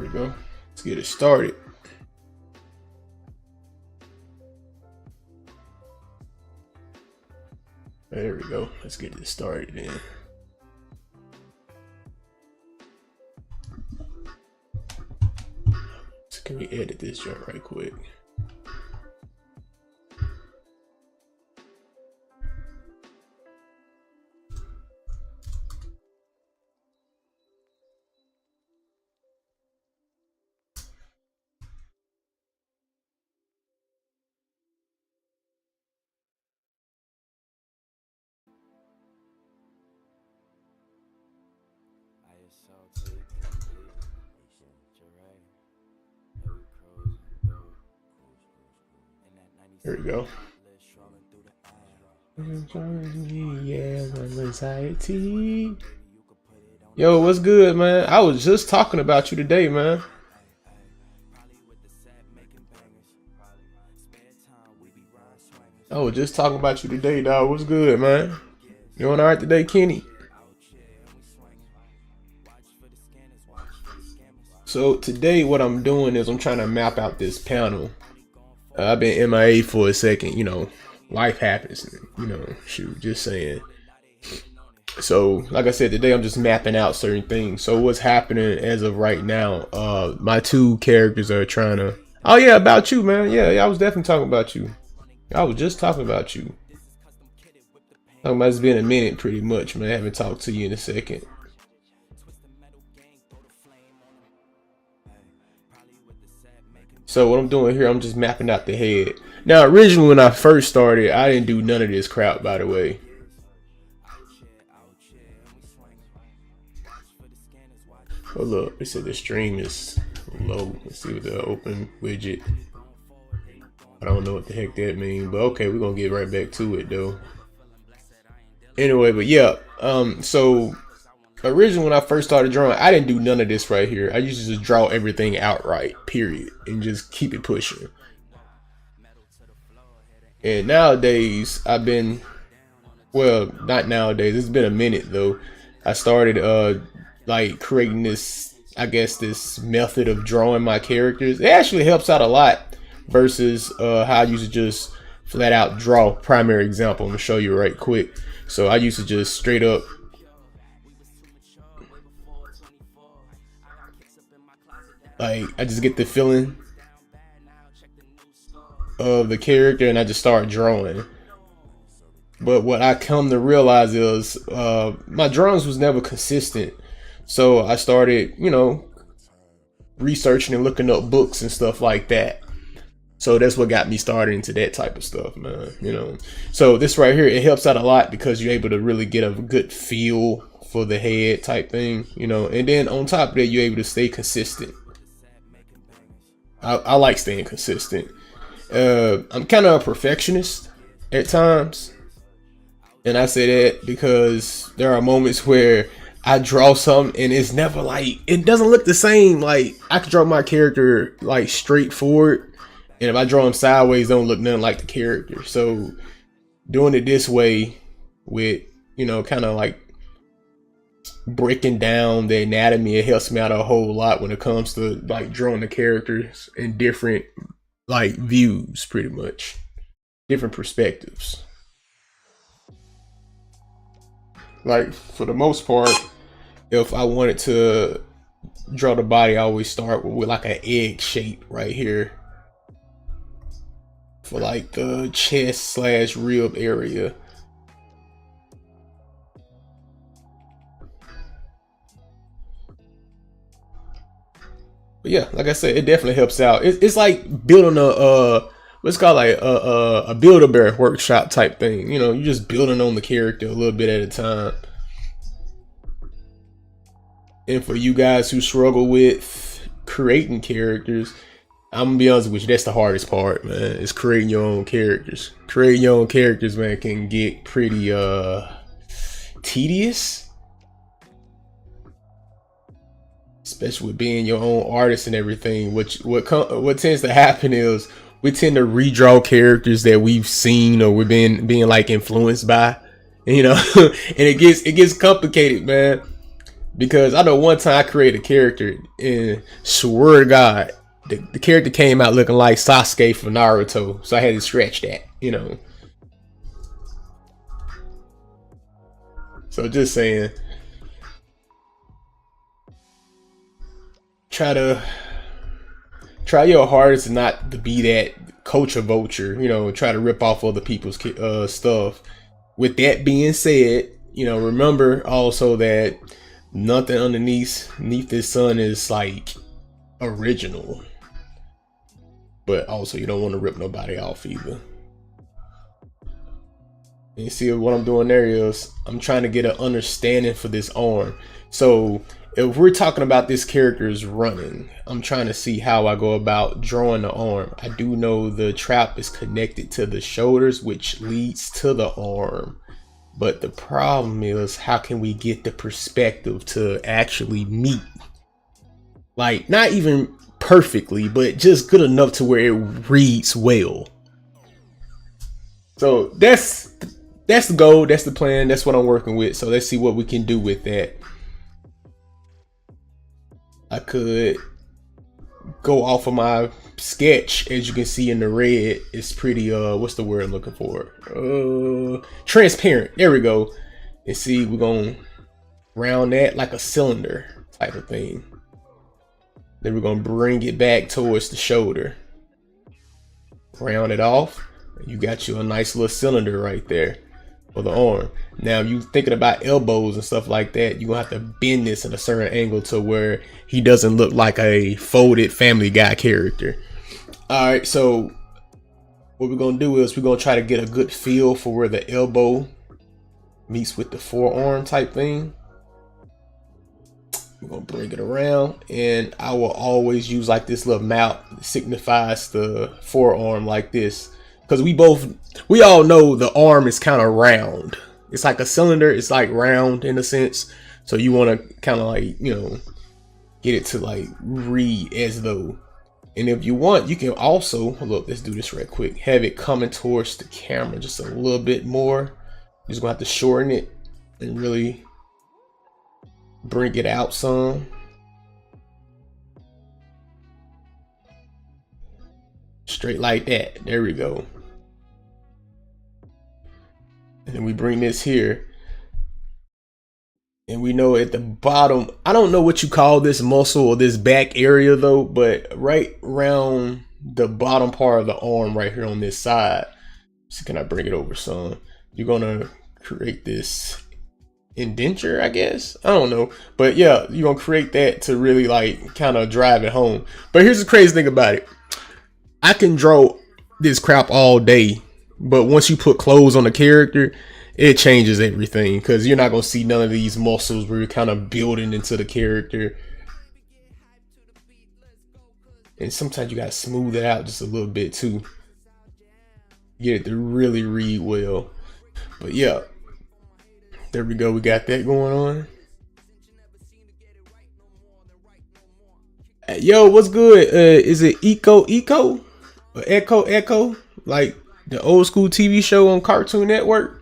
we go. Let's get it started. There we go. Let's get this started then. So can we edit this joint right quick? There we go. Yeah, anxiety. Yo, what's good, man? I was just talking about you today, man. I was just talking about you today, dog. What's good, man? You doing all right today, Kenny? So today what I'm doing is I'm trying to map out this panel. I've been MIA for a second, you know, life happens, you know, shoot, just saying. So like I said, today I'm just mapping out certain things. So what's happening as of right now, my two characters are trying to, oh yeah, about you, man. Yeah, I was definitely talking about you. I was just talking about you. Talking about it's been a minute pretty much, man. I haven't talked to you in a second. So what I'm doing here, I'm just mapping out the head. Now, originally when I first started, I didn't do none of this crap, by the way. Oh look, it said the stream is low. Let's see what the open widget. I don't know what the heck that means, but okay, we're gonna get right back to it though. Anyway, but yeah, so originally when I first started drawing, I didn't do none of this right here. I used to just draw everything outright, period, and just keep it pushing. And nowadays, I've been, well, not nowadays, it's been a minute though. I started like creating this, I guess, this method of drawing my characters. It actually helps out a lot versus how I used to just flat out draw. Primary example, I'm gonna show you right quick. So I used to just straight up like, I just get the feeling of the character and I just start drawing. But what I come to realize is my drawings was never consistent. So I started, you know, researching and looking up books and stuff like that. So that's what got me started into that type of stuff, man, you know. So this right here, it helps out a lot because you're able to really get a good feel for the head type thing, you know. And then on top of that, you're able to stay consistent. I like staying consistent. I'm kind of a perfectionist at times, and I say that because there are moments where I draw something and it's never like, it doesn't look the same. Like I could draw my character like straight forward, and if I draw him sideways, don't look nothing like the character. So doing it this way with, you know, kind of like breaking down the anatomy, it helps me out a whole lot when it comes to like drawing the characters in different like views, pretty much different perspectives. Like for the most part, if I wanted to draw the body, I always start with like an egg shape right here for like the chest / rib area. But yeah, like I said, it definitely helps out. It's like building a what's called like a Build-A-Bear workshop type thing. You know, you're just building on the character a little bit at a time. And for you guys who struggle with creating characters, I'm gonna be honest with you, that's the hardest part, man. Is creating your own characters. Creating your own characters, man, can get pretty tedious. Especially with being your own artist and everything. What tends to happen is we tend to redraw characters that we've seen or we've being like influenced by, you know. And it gets complicated, man, Because I know one time I created a character and swear to God, the character came out looking like Sasuke from Naruto. So I had to scratch that, you know. So just saying, try your hardest not to be that culture vulture, you know, try to rip off other people's stuff. With that being said, you know, remember also that nothing underneath this sun is like original, but also you don't want to rip nobody off either. And you see what I'm doing there is I'm trying to get an understanding for this arm. So if we're talking about this character's running, I'm trying to see how I go about drawing the arm. I do know the trap is connected to the shoulders, which leads to the arm. But the problem is, how can we get the perspective to actually meet? Like, not even perfectly, but just good enough to where it reads well. So that's the goal, that's the plan, that's what I'm working with. So let's see what we can do with that. I could go off of my sketch. As you can see in the red, it's pretty what's the word I'm looking for? Transparent. There we go. And see, we're gonna round that like a cylinder type of thing. Then we're gonna bring it back towards the shoulder, round it off. You got you a nice little cylinder right there for the arm. Now, if you thinking about elbows and stuff like that, you're gonna have to bend this in a certain angle to where he doesn't look like a folded Family Guy character. All right, so what we're gonna do is we're gonna try to get a good feel for where the elbow meets with the forearm type thing. We're gonna bring it around, and I will always use like this little mount that signifies the forearm like this, because we all know the arm is kind of round. It's like a cylinder. It's like round in a sense. So you want to kind of like, you know, get it to like read as though. And if you want, you can also, look, let's do this right quick. Have it coming towards the camera just a little bit more. You're just gonna have to shorten it and really bring it out some. Straight like that. There we go. And then we bring this here, and we know at the bottom, I don't know what you call this muscle or this back area though, but right around the bottom part of the arm right here on this side. So can I bring it over some? You're gonna create this indenture, I guess. I don't know, but yeah, you're gonna create that to really like kind of drive it home. But here's the crazy thing about it. I can draw this crap all day, but once you put clothes on the character, it changes everything, because you're not going to see none of these muscles where you're kind of building into the character. And sometimes you got to smooth it out just a little bit too. Get it to really read well. But yeah, there we go. We got that going on. Yo, what's good? Is it Echo or Echo? Like the old school TV show on Cartoon Network?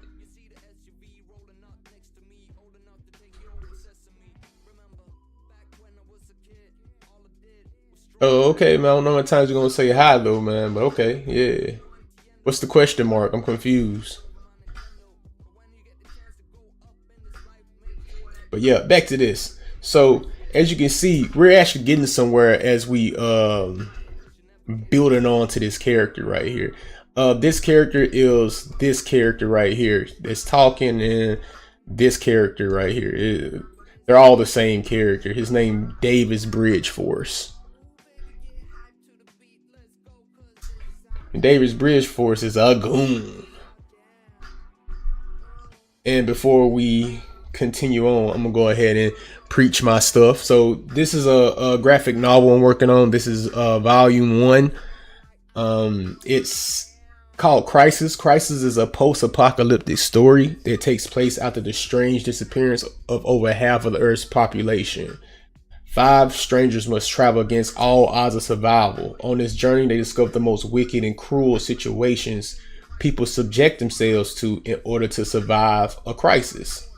Oh, okay, man. I don't know how many times you're gonna say hi though, man. But okay, yeah. What's the question mark? I'm confused. But yeah, back to this. So as you can see, we're actually getting somewhere as we building on to this character right here. This character is this character right here that's talking, and this character right here. They're all the same character. His name Davis Bridgeforce. And Davis Bridgeforce is a goon. And before we continue on, I'm gonna go ahead and preach my stuff. So this is a graphic novel I'm working on. This is volume 1. It's called Crisis. Crisis is a post-apocalyptic story that takes place after the strange disappearance of over half of the Earth's population. 5 strangers must travel against all odds of survival. On this journey, they discover the most wicked and cruel situations people subject themselves to in order to survive a crisis.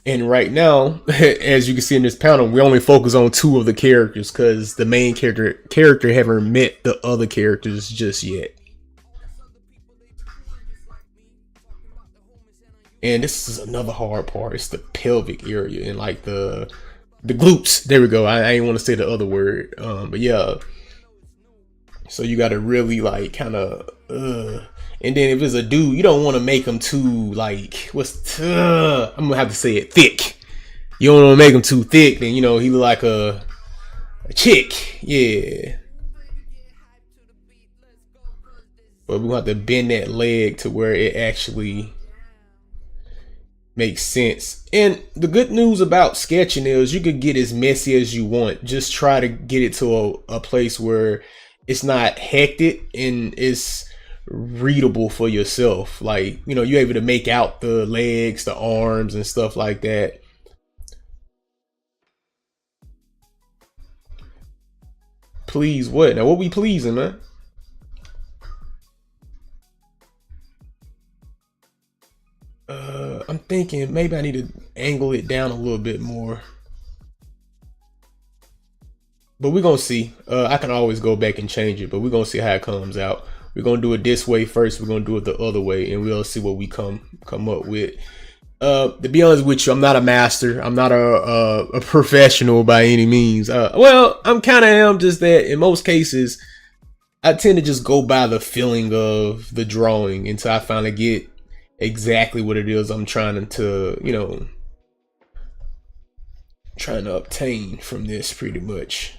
And right now, as you can see in this panel, we only focus on two of the characters because the main character haven't met the other characters just yet. And this is another hard part. It's the pelvic area and like the glutes. There we go. I ain't want to say the other word, but yeah. So you got to really like kind of, and then if it's a dude, you don't want to make him too like I'm gonna have to say it, thick. You don't want to make him too thick, then you know he look like a chick, yeah. But we want to bend that leg to where it actually makes sense. And the good news about sketching is you can get as messy as you want. Just try to get it to a place where it's not hectic and it's readable for yourself. Like, you know, you're able to make out the legs, the arms and stuff like that. Please what? Now what we pleasing, man? I'm thinking maybe I need to angle it down a little bit more. But we're gonna see. I can always go back and change it, but we're gonna see how it comes out. We're gonna do it this way first, we're gonna do it the other way, and we'll see what we come up with. To be honest with you, I'm not a master. I'm not a professional by any means. Well, I'm kind of am, just that in most cases, I tend to just go by the feeling of the drawing until I finally get exactly what it is I'm trying to, you know, trying to obtain from this pretty much.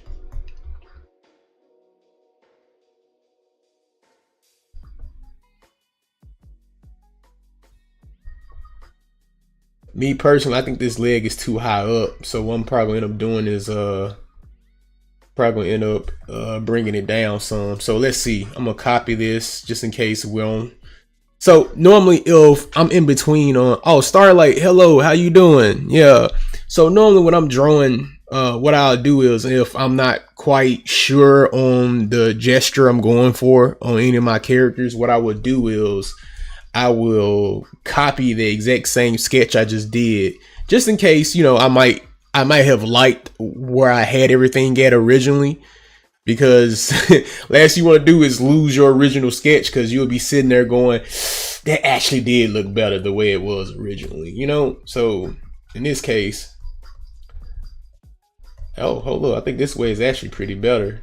Me personally, I think this leg is too high up, so what I'm probably end up doing is probably end up bringing it down some. So let's see. I'm gonna copy this just in case we're on. So normally if I'm in between on, oh, Starlight, hello, how you doing? Yeah. So normally when I'm drawing, what I'll do is if I'm not quite sure on the gesture I'm going for on any of my characters, what I would do is I will copy the exact same sketch I just did, just in case, you know, I might have liked where I had everything at originally, because last you want to do is lose your original sketch, because you'll be sitting there going, that actually did look better the way it was originally, you know? So in this case, oh, hold up, I think this way is actually pretty better.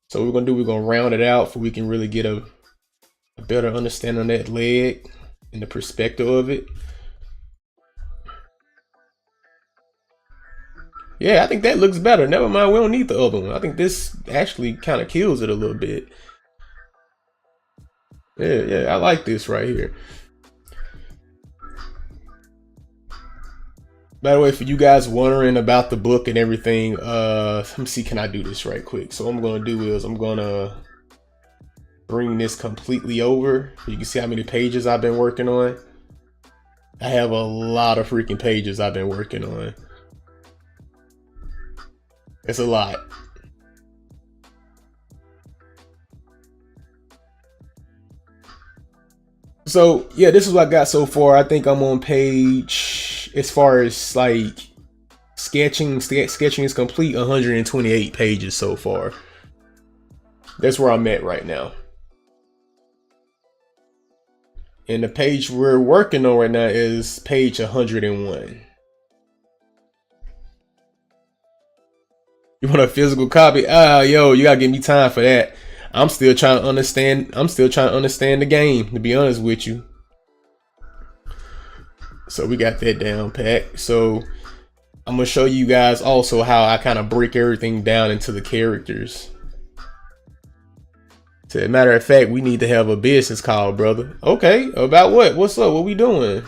So what we're gonna do, we're gonna round it out so we can really get a better understanding of that leg and the perspective of it. Yeah, I think that looks better. Never mind, we don't need the other one. I think this actually kind of kills it a little bit. Yeah, I like this right here. By the way, for you guys wondering about the book and everything, let me see, can I do this right quick? So what I'm gonna do is I'm gonna bring this completely over. You can see how many pages I've been working on. I have a lot of freaking pages I've been working on. It's a lot. So yeah, this is what I got so far. I think I'm on page, as far as like sketching is complete, 128 pages so far. That's where I'm at right now. And the page we're working on right now is page 101. You want a physical copy? Yo, you gotta give me time for that. I'm still trying to understand the game, to be honest with you. So we got that down pat. So I'm gonna show you guys also how I kind of break everything down into the characters. As a matter of fact, we need to have a business call, brother. Okay, about what? What's up? What we doing?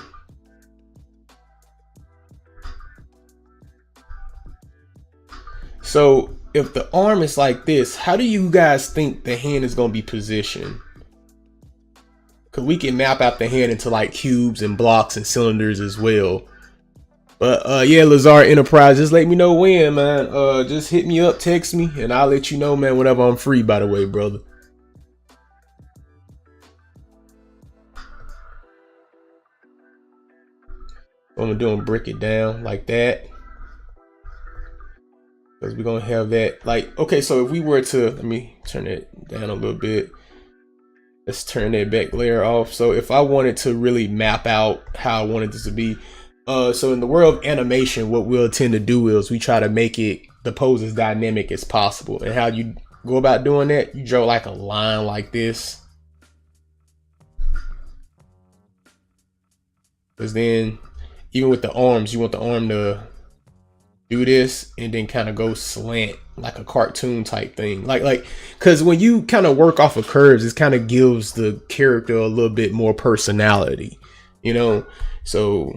So if the arm is like this, how do you guys think the hand is gonna be positioned? Cause we can map out the hand into like cubes and blocks and cylinders as well. But yeah, Lazar Enterprise, just let me know when, man. Just hit me up, text me, and I'll let you know, man, whenever I'm free, by the way, brother. What I'm doing, break it down like that. Because we're going to have that, like, okay, so if we were to, let me turn it down a little bit. Let's turn that back layer off. So if I wanted to really map out how I wanted this to be, so in the world of animation, what we'll tend to do is we try to make it, the pose as dynamic as possible. And how you go about doing that, you draw like a line like this. Because then, even with the arms, you want the arm to do this and then kind of go slant like a cartoon type thing. Like, because when you kind of work off of curves, it kind of gives the character a little bit more personality, you know? So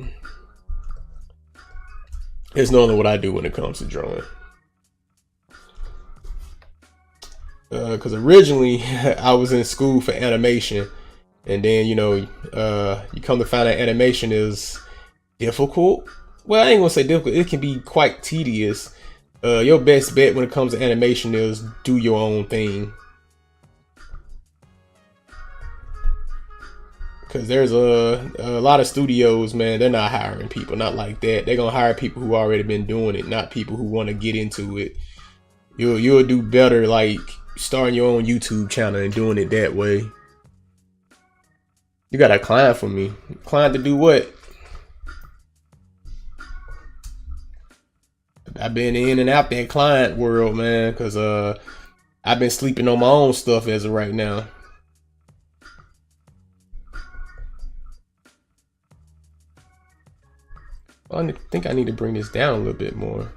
it's normally what I do when it comes to drawing. Because originally I was in school for animation, and then, you know, you come to find out animation is difficult. Well, I ain't gonna say difficult. It can be quite tedious. Your best bet when it comes to animation is do your own thing. Because there's a lot of studios, man, they're not hiring people, not like that. They're gonna hire people who already been doing it, not people who want to get into it. You'll do better like starting your own YouTube channel and doing it that way. You got a client for me. Client to do what? I've been in and out that client world, man, because I've been sleeping on my own stuff as of right now. I think I need to bring this down a little bit more.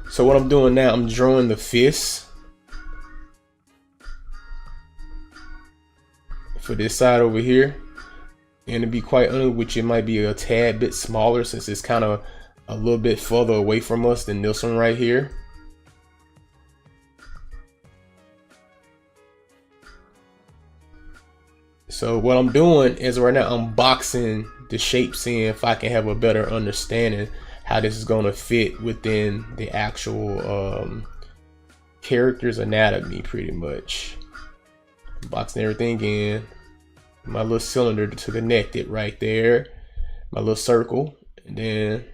So what I'm doing now, I'm drawing the fists for this side over here. And to be quite honest with you, it might be a tad bit smaller since it's kind of a little bit further away from us than this one right here. So what I'm doing is right now I'm boxing the shapes in if I can have a better understanding how this is going to fit within the actual character's anatomy, pretty much. Boxing everything in. My little cylinder to connect it right there. My little circle. And then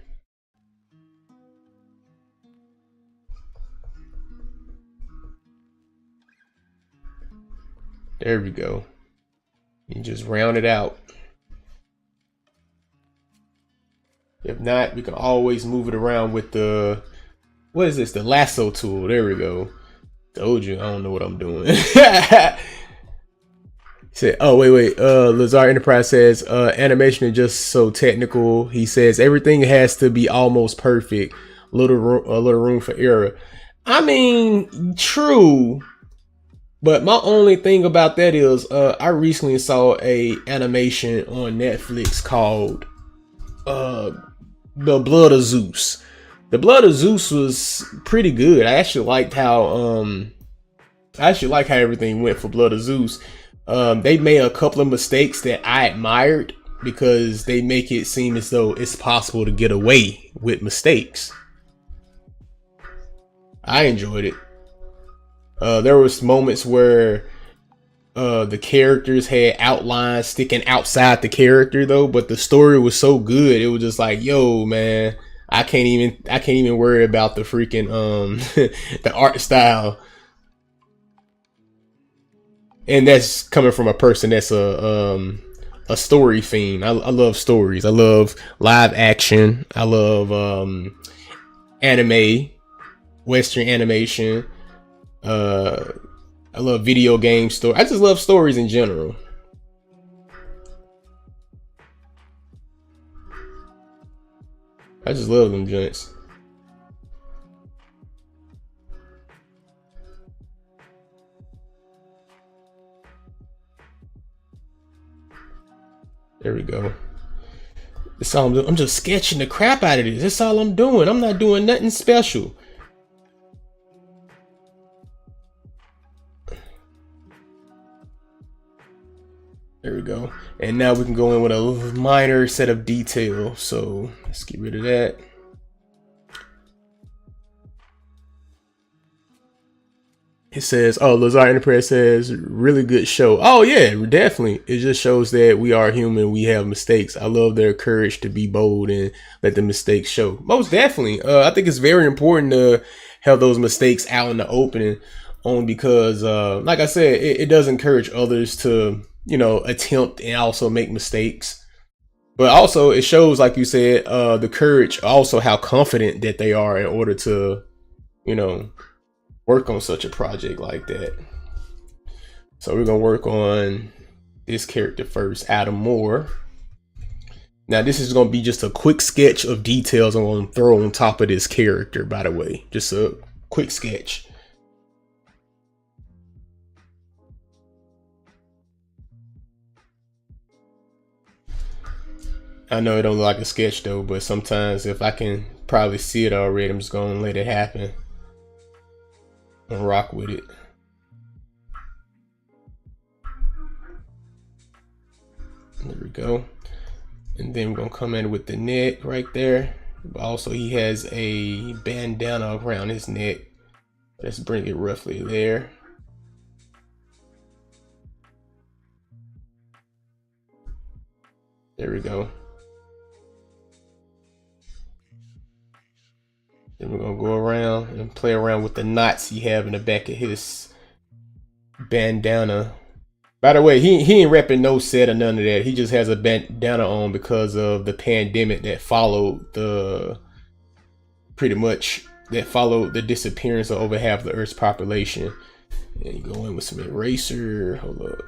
there we go. You just round it out. If not, we can always move it around with the, what is this? The lasso tool. There we go. Told you, I don't know what I'm doing. Said, oh wait. Lazar Enterprise says animation is just so technical. He says everything has to be almost perfect. A little room for error. I mean, true. But my only thing about that is I recently saw a animation on Netflix called The Blood of Zeus. The Blood of Zeus was pretty good. I actually liked how everything went for Blood of Zeus. They made a couple of mistakes that I admired because they make it seem as though it's possible to get away with mistakes. I enjoyed it. There was moments where the characters had outlines sticking outside the character though, but the story was so good it was just like, yo man, I can't even worry about the freaking the art style. And that's coming from a person that's a story fiend. I love stories. I love live action. I love anime, Western animation. I love video game story. I just love stories in general. I just love them joints. There we go. That's all I'm doing. I'm just sketching the crap out of this. That's all I'm doing. I'm not doing nothing special. There we go. And now we can go in with a minor set of detail. So let's get rid of that. It says, "Oh, Lazar Enterprise says really good show." Oh yeah, definitely. It just shows that we are human. We have mistakes. I love their courage to be bold and let the mistakes show. Most definitely. I think it's very important to have those mistakes out in the opening, only because, like I said, it does encourage others to, attempt and also make mistakes. But also, it shows, like you said, the courage. Also, how confident that they are in order to, you know, work on such a project like that. So we're gonna work on this character first, Adam Moore. Now this is gonna be just a quick sketch of details I'm gonna throw on top of this character, by the way. Just a quick sketch. I know it don't look like a sketch though, but sometimes if I can probably see it already, I'm just gonna let it happen and rock with it. There we go. And then we're gonna come in with the neck right there. But also he has a bandana around his neck. Let's bring it roughly there. There we go. Then we're gonna go around and play around with the knots he have in the back of his bandana. By the way, he ain't repping no set or none of that. He just has a bandana on because of the pandemic that followed the disappearance of over half the Earth's population. And you go in with some eraser. Hold up.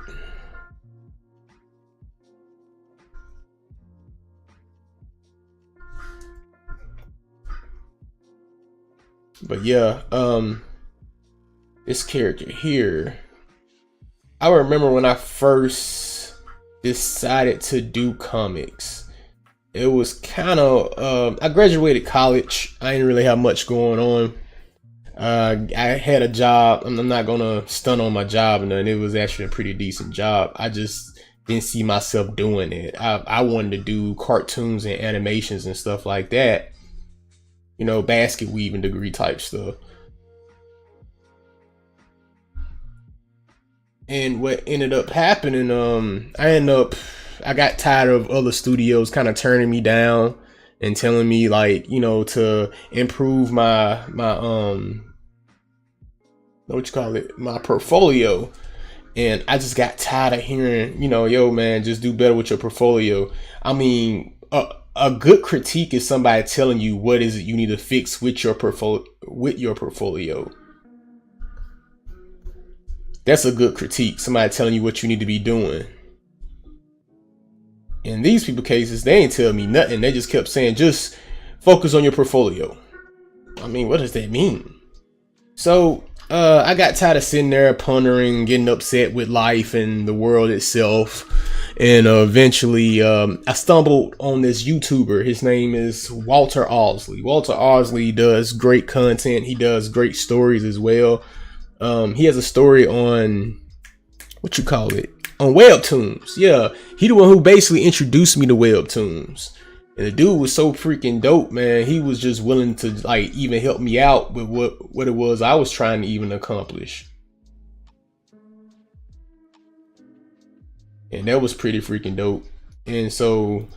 But yeah, this character here, I remember when I first decided to do comics, it was kind of, I graduated college. I didn't really have much going on. I had a job. I'm not gonna stunt on my job, and it was actually a pretty decent job. I just didn't see myself doing it. I wanted to do cartoons and animations and stuff like that. Basket weaving degree type stuff. And what ended up happening, I got tired of other studios kind of turning me down and telling me like, to improve my my portfolio. And I just got tired of hearing, yo man, just do better with your portfolio. I mean, a good critique is somebody telling you what is it you need to fix with your portfolio. That's a good critique. Somebody telling you what you need to be doing. In these people cases, they ain't tell me nothing. They just kept saying, just focus on your portfolio. I mean, what does that mean? So I got tired of sitting there pondering, getting upset with life and the world itself. And eventually I stumbled on this YouTuber. His name is Walter Owsley. Walter Owsley does great content. He does great stories as well. He has a story on on Webtoons. Yeah, he the one who basically introduced me to Webtoons. And the dude was so freaking dope, man. He was just willing to like even help me out with what it was I was trying to even accomplish. And that was pretty freaking dope. And so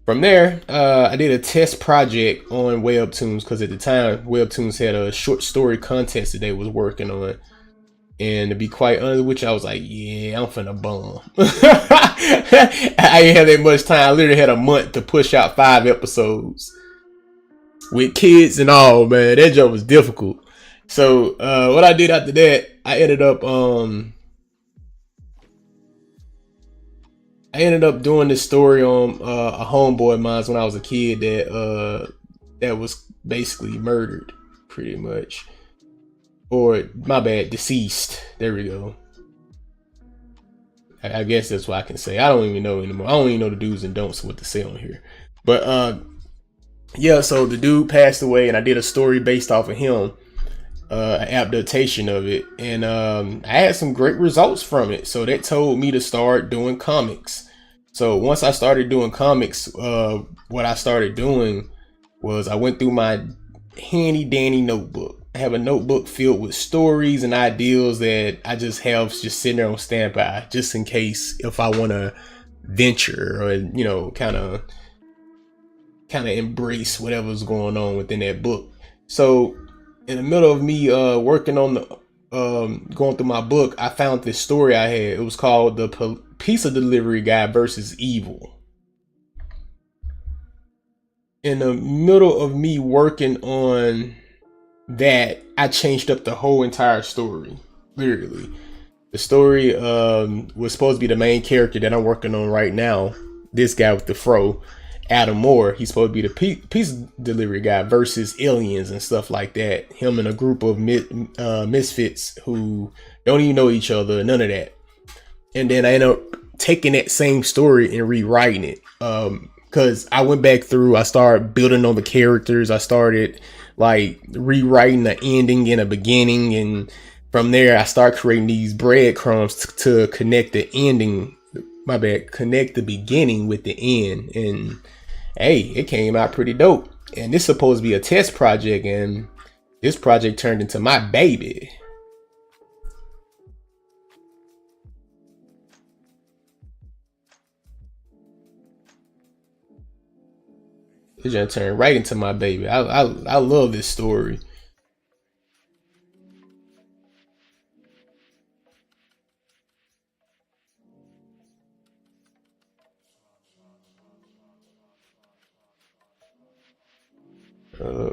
from there, I did a test project on Webtoons because at the time Webtoons had a short story contest that they was working on. And to be quite honest with you, I was like, yeah, I'm finna bum. I ain't had that much time. I literally had a month to push out 5 episodes with kids and all, man. That job was difficult. So what I did after that, I ended up doing this story on a homeboy of mine when I was a kid that was basically murdered, pretty much. Or, my bad, deceased. There we go. I guess that's what I can say. I don't even know anymore. I don't even know the do's and don'ts what to say on here. But, yeah, so the dude passed away, and I did a story based off of him. An adaptation of it. And I had some great results from it. So that told me to start doing comics. So once I started doing comics, what I started doing was I went through my handy dandy notebook. I have a notebook filled with stories and ideals that I just have just sitting there on standby, just in case if I want to venture or kind of embrace whatever's going on within that book. So in the middle of me working on the going through my book, I found this story I had. It was called The Pizza Delivery Guy versus Evil. In the middle of me working on that, I changed up the whole entire story. Literally, the story was supposed to be the main character that I'm working on right now. This guy with the fro, Adam Moore. He's supposed to be the pizza delivery guy versus aliens and stuff like that. Him and a group of misfits who don't even know each other. None of that. And then I ended up taking that same story and rewriting it. Because I went back through, I started building on the characters. I started like rewriting the ending and a beginning, and from there I started creating these breadcrumbs to connect the ending. Connect the beginning with the end, and hey, it came out pretty dope. And this is supposed to be a test project, and this project turned into my baby. It's gonna turn right into my baby. I love this story.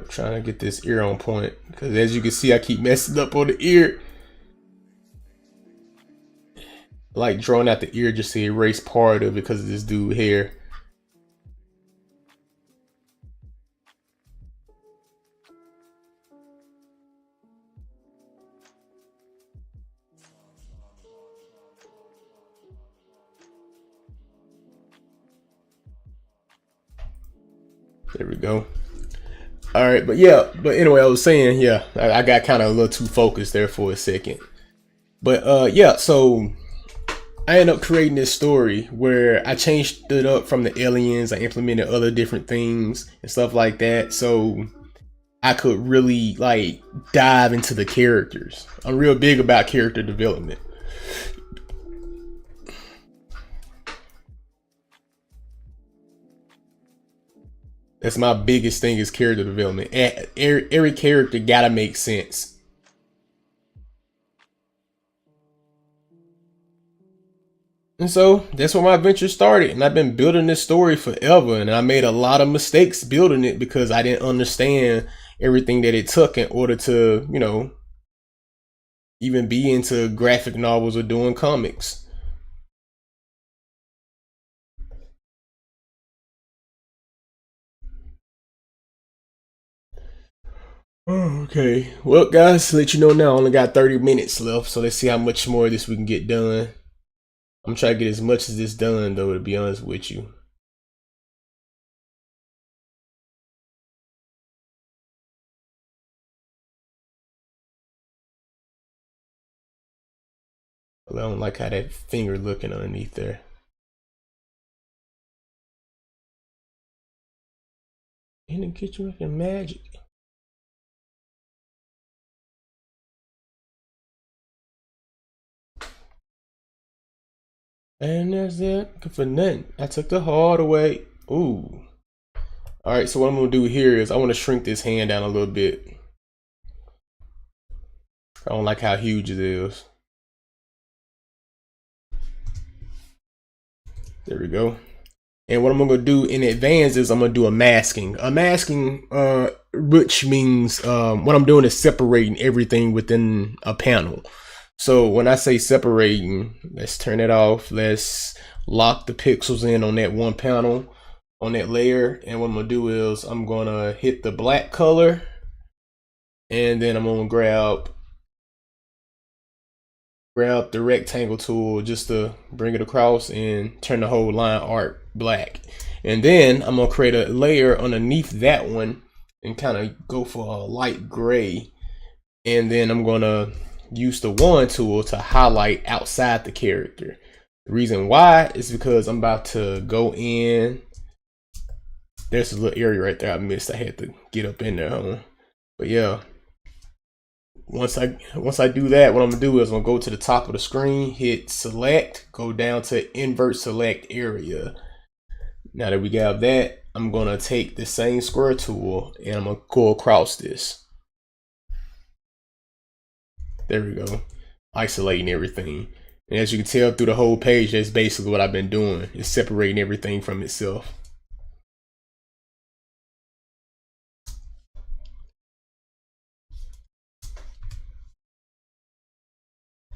Trying to get this ear on point, because as you can see, I keep messing up on the ear. I like drawing out the ear just to erase part of it because of this dude hair. There we go. All right, but anyway, I was saying, yeah, I got kind of a little too focused there for a second. But yeah, so I ended up creating this story where I changed it up from the aliens. I implemented other different things and stuff like that, so I could really like dive into the characters. I'm real big about character development. That's my biggest thing, is character development. Every character gotta make sense. And so that's where my adventure started. And I've been building this story forever. And I made a lot of mistakes building it because I didn't understand everything that it took in order to, even be into graphic novels or doing comics. Oh, okay. Well, guys, to let you know now, I only got 30 minutes left. So let's see how much more of this we can get done. I'm trying to get as much as this done, though, to be honest with you. I don't like how that finger looking underneath there. In the kitchen making magic. And there's that for nothing. I took the hard away. Ooh. Alright, so what I'm gonna do here is I want to shrink this hand down a little bit. I don't like how huge it is. There we go. And what I'm gonna do in advance is I'm gonna do a masking. A masking, which means what I'm doing is separating everything within a panel. So when I say separating, let's turn it off. Let's lock the pixels in on that one panel, on that layer. And what I'm gonna do is I'm gonna hit the black color, and then I'm gonna grab the rectangle tool just to bring it across and turn the whole line art black. And then I'm gonna create a layer underneath that one and kind of go for a light gray. And then I'm gonna use the wand tool to highlight outside the character. The reason why is because I'm about to go in. There's a little area right there I missed. I had to get up in there, huh? But yeah. once I do that, what I'm gonna do is I'm gonna go to the top of the screen, hit select, go down to invert select area. Now that we got that, I'm gonna take the same square tool and I'm gonna go across this. There we go, isolating everything. And as you can tell through the whole page, that's basically what I've been doing, is separating everything from itself.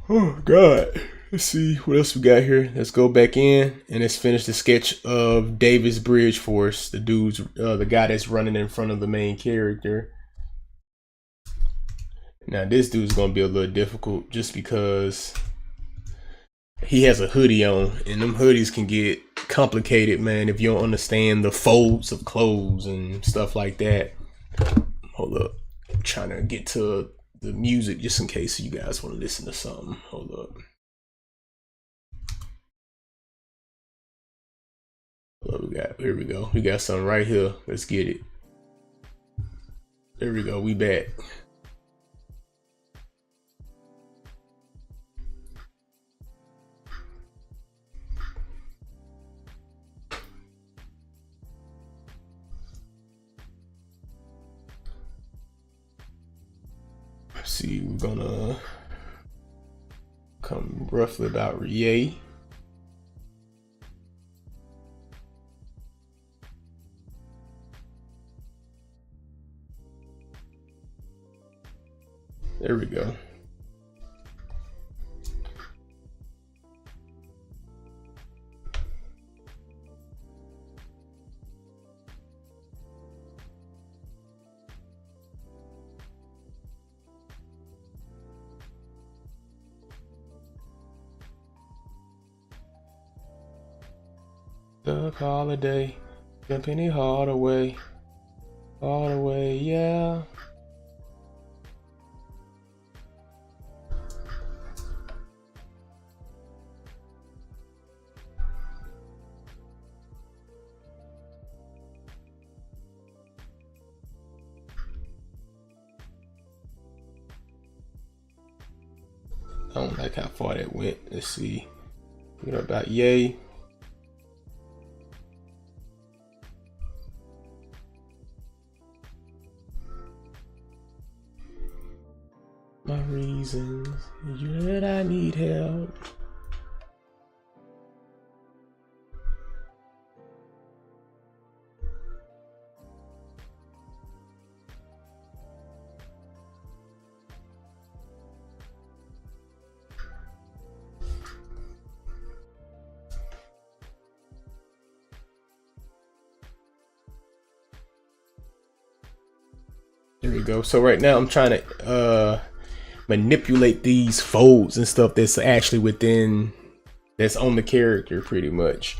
Oh God. Let's see what else we got here. Let's go back in and let's finish the sketch of Davis Bridge Force, the the guy that's running in front of the main character. Now this dude's gonna be a little difficult just because he has a hoodie on, and them hoodies can get complicated, man, if you don't understand the folds of clothes and stuff like that. Hold up, I'm trying to get to the music just in case you guys want to listen to something. Hold up. What we got? Here we go. We got something right here. Let's get it. There we go. We back. Let's see. We're gonna come roughly about yay. There we go. Doug Holiday, Penny Hardaway, Hardaway, yeah. I don't like how far that went. Let's see. What about yay? My reasons, you know that I need help. There we go. So right now I'm trying to manipulate these folds and stuff that's actually within, that's on the character pretty much.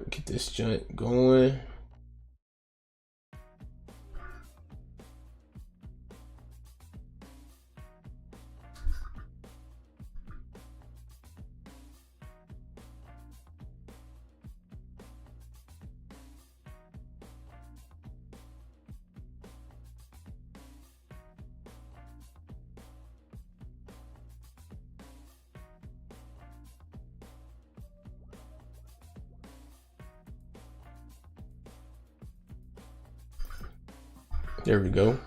Get this joint going. There we go.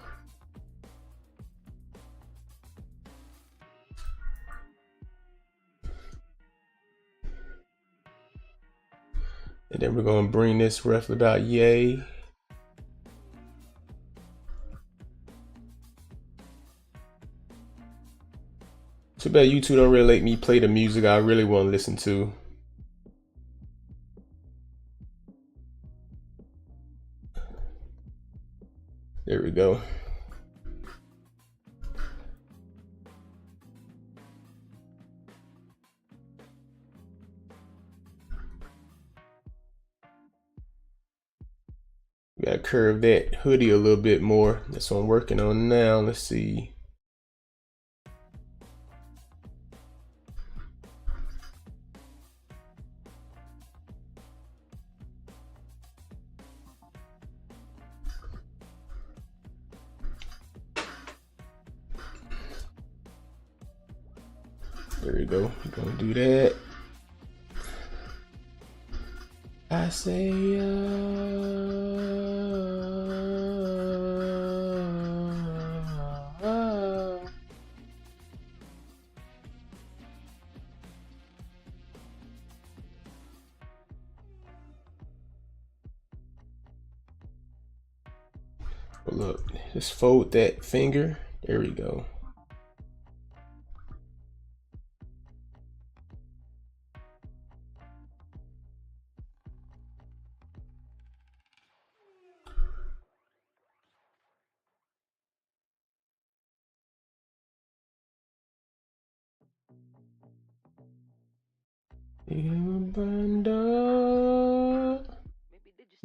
And then we're going to bring this roughly about yay. Too bad YouTube don't really let me play the music I really want to listen to. There we go. We gotta curve that hoodie a little bit more. That's what I'm working on now. Let's see. There we go. We're gonna do that. I say, look, just fold that finger. There we go.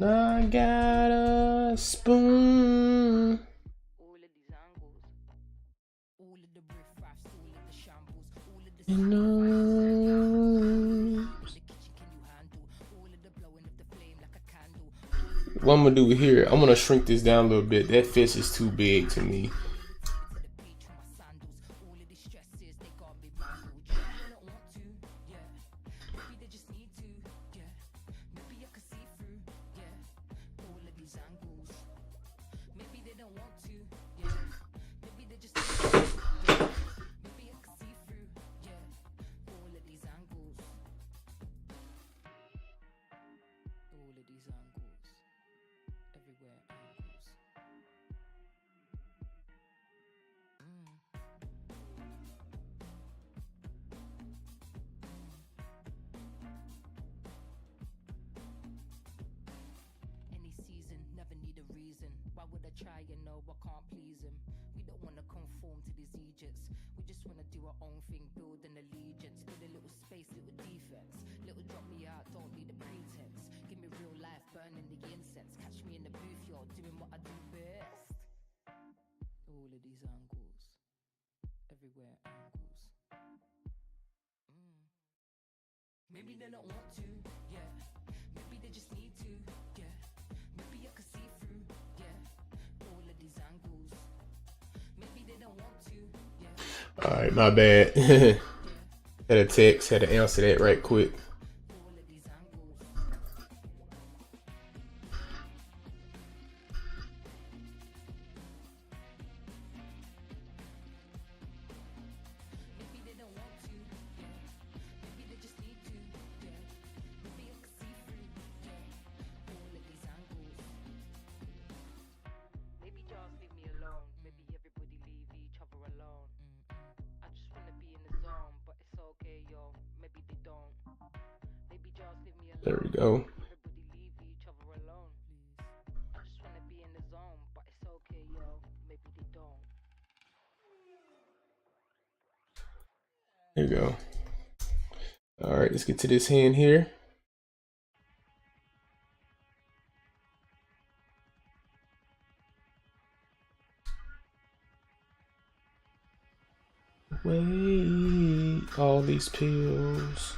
Now I got a spoon. You know. What I'm gonna do here, I'm gonna shrink this down a little bit. That fist is too big to me. Why would I try? You know I can't please him. We don't want to conform to these Egypts. We just want to do our own thing, build an allegiance. Build a little space, little defense. Little drop me out, don't need a pretense. Give me real life, burning the incense. Catch me in the booth, you're doing what I do best. All of these angles, everywhere angles. Maybe they don't want to, yeah. Maybe they just need to, yeah. Maybe I could see through, yeah. All of these angles. Maybe they don't want to, yeah. All right, my bad. Had a text, had to answer that right quick. There we go. There you go. All right, let's get to this hand here. Wait, all these pills.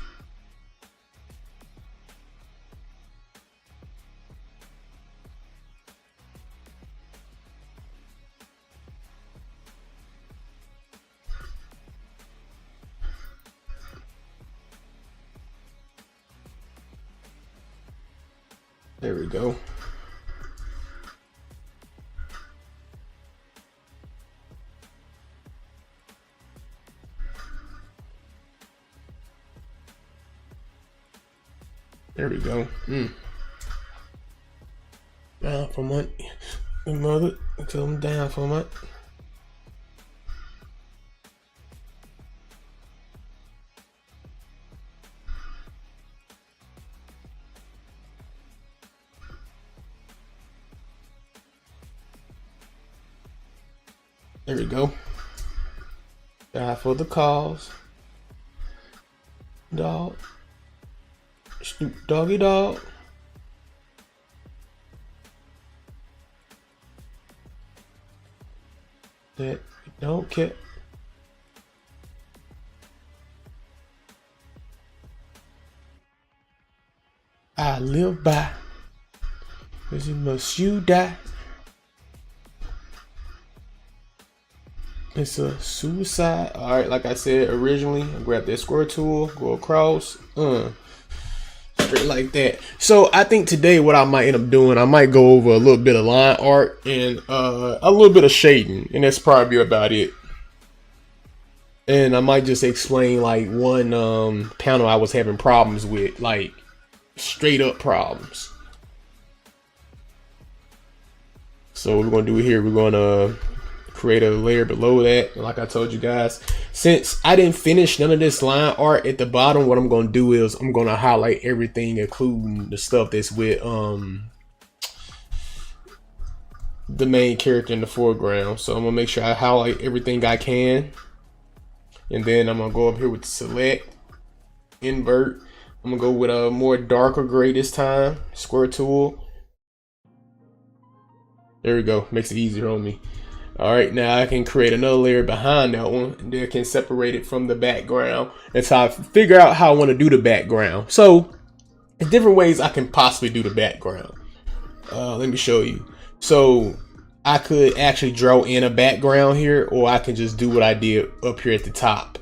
There we go. There we go. Down for month. Mother, tell them down for month. There we go. Die for the cause. Dog. Snoop Doggy Dog. that we don't care. I live by, cause you must you die. It's a suicide. All right, like I said originally, grab that square tool, go across, straight like that. So I think today what I might end up doing, I might go over a little bit of line art and a little bit of shading, and that's probably about it. And I might just explain like one panel I was having problems with, like straight up problems. So what we're gonna do here, we're gonna create a layer below that. And like I told you guys, since I didn't finish none of this line art at the bottom, what I'm gonna do is I'm gonna highlight everything, including the stuff that's with the main character in the foreground. So I'm gonna make sure I highlight everything I can, and then I'm gonna go up here with select, invert. I'm gonna go with a more darker gray this time, square tool. There we go, makes it easier on me. All right, now I can create another layer behind that one, and then I can separate it from the background. That's how I figure out how I want to do the background. So there's different ways I can possibly do the background. Let me show you. So I could actually draw in a background here, or I can just do what I did up here at the top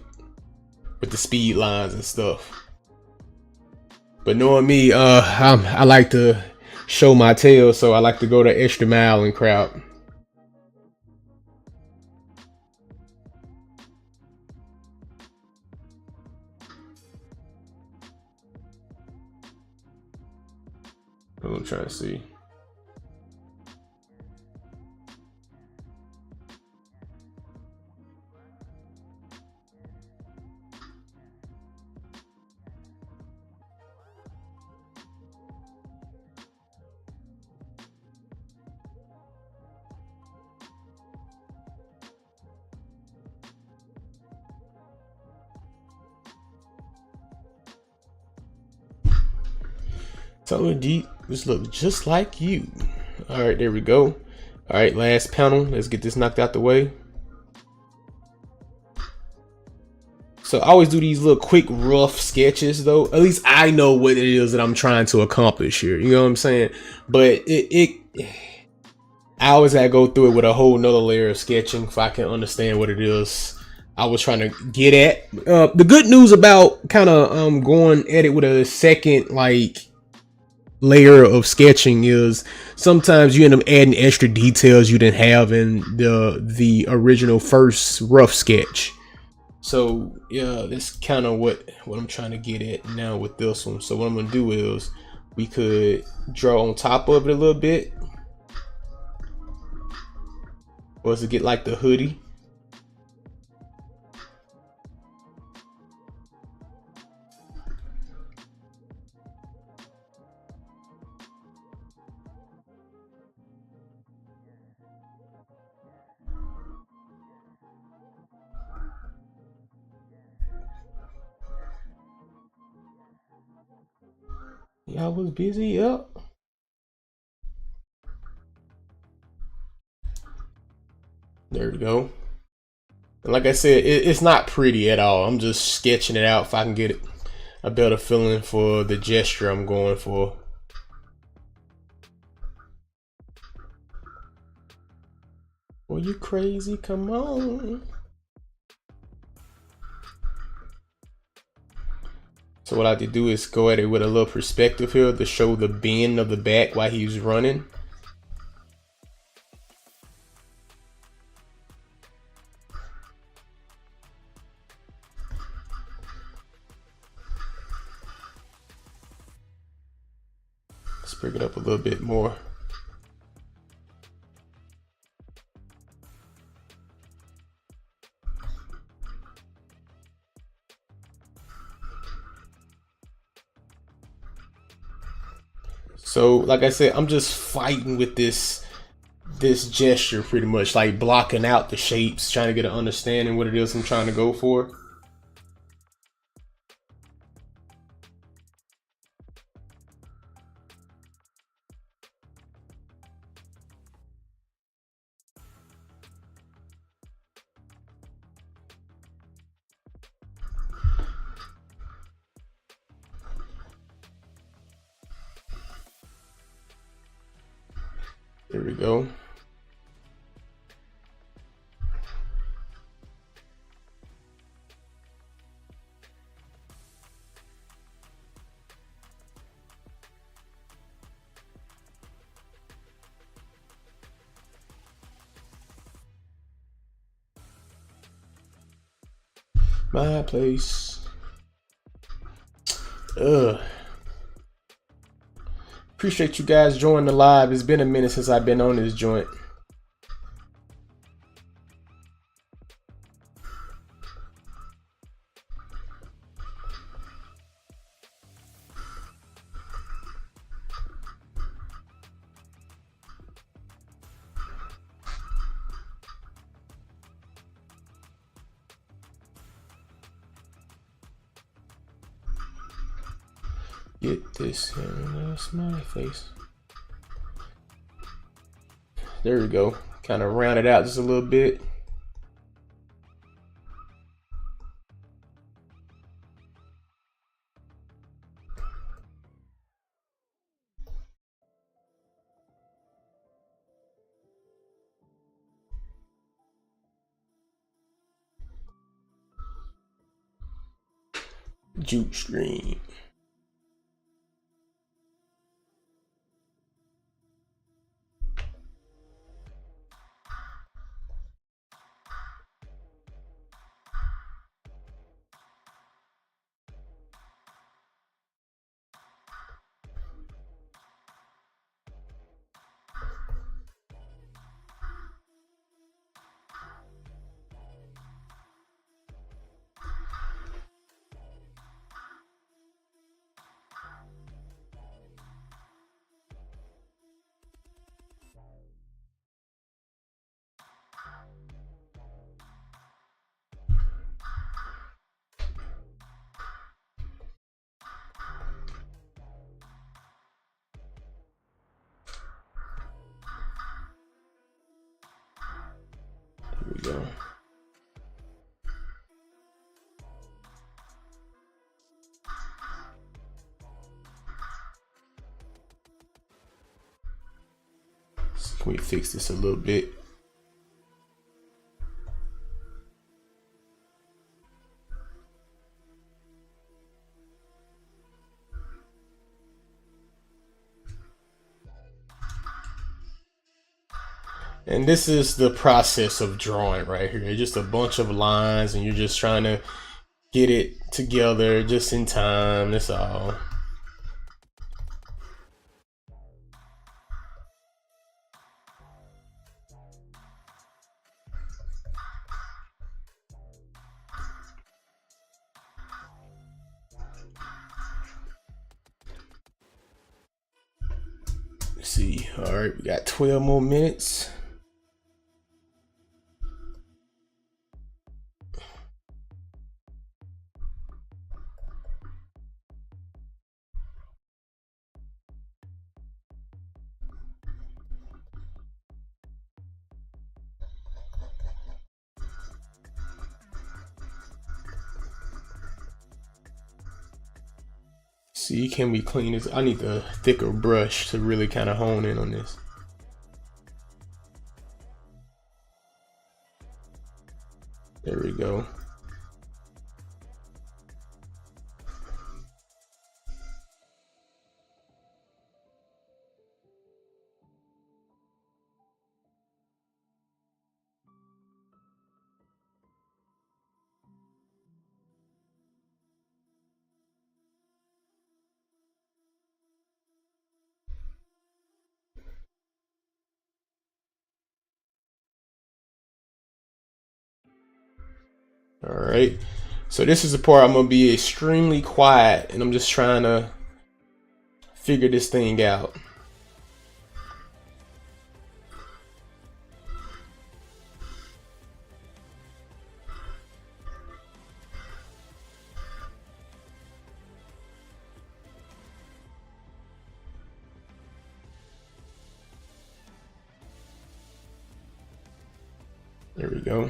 with the speed lines and stuff. But knowing me, I like to show my tail, so I like to go the extra mile and crowd. I'm trying to see. Tell deep, this looks just like you. All right, there we go. All right, last panel. Let's get this knocked out the way. So I always do these little quick rough sketches though. At least I know what it is that I'm trying to accomplish here. You know what I'm saying? But I always gotta go through it with a whole nother layer of sketching if I can understand what it is I was trying to get at. The good news about kind of going at it with a second like layer of sketching is sometimes you end up adding extra details you didn't have in the original first rough sketch. So yeah, that's kind of what I'm trying to get at now with this one. So what I'm gonna do is we could draw on top of it a little bit, or to get like the hoodie. Y'all was busy up. There we go. And like I said, it's not pretty at all. I'm just sketching it out if I can get it a better feeling for the gesture I'm going for. Well, you crazy? Come on. So what I have to do is go at it with a little perspective here to show the bend of the back while he's running. Let's bring it up a little bit more. So like I said, I'm just fighting with this gesture pretty much, like blocking out the shapes, trying to get an understanding what it is I'm trying to go for. There we go. My place. Appreciate you guys joining the live. It's been a minute since I've been on this joint. Get this in a smiley face. There we go. Kind of round it out just a little bit. Juke screen. Here we go. So can we fix this a little bit? And this is the process of drawing right here. Just a bunch of lines and you're just trying to get it together just in time. That's all. Let's see. All right, we got 12 more minutes. See, can we clean this? I need a thicker brush to really kind of hone in on this. There we go. All right, so this is the part I'm gonna be extremely quiet and I'm just trying to figure this thing out. There we go.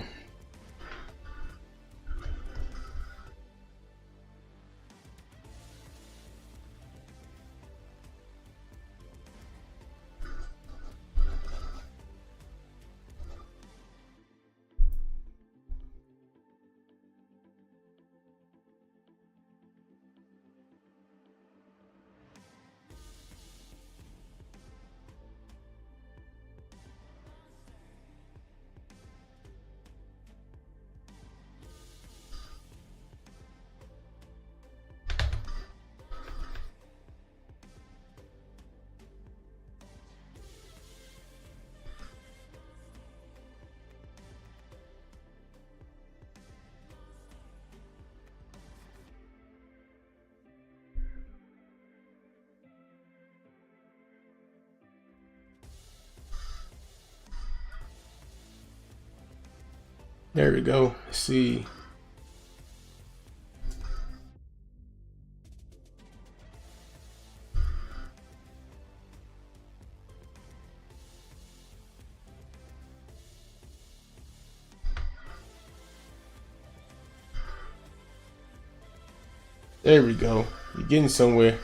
There we go. Let's see. There we go. You're getting somewhere.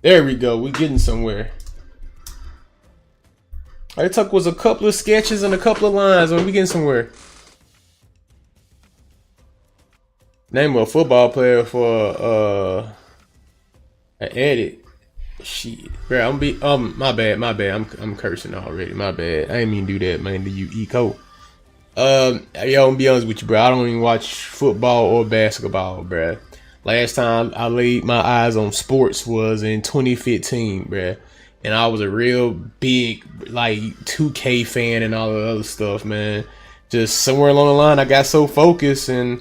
There we go. We're getting somewhere. All it took was a couple of sketches and a couple of lines, and we getting somewhere. Name a football player for an edit. Shit, bro. My bad. I'm cursing already. My bad. I ain't mean to do that, man. To you, Eco. Yo, I'm gonna be honest with you, bro. I don't even watch football or basketball, bro. Last time I laid my eyes on sports was in 2015, bruh. And I was a real big, like, 2K fan and all the other stuff, man. Just somewhere along the line, I got so focused and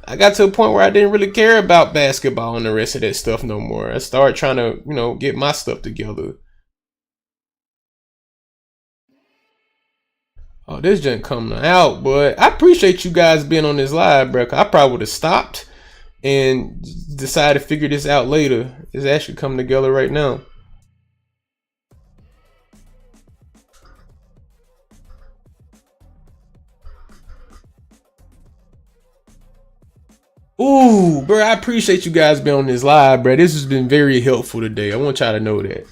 I got to a point where I didn't really care about basketball and the rest of that stuff no more. I started trying to, get my stuff together. Oh, this just coming out, but I appreciate you guys being on this live, bro. I probably would have stopped and decide to figure this out later. It's actually coming together right now. Ooh, bro, I appreciate you guys being on this live, bro. This has been very helpful today. I want y'all to know that.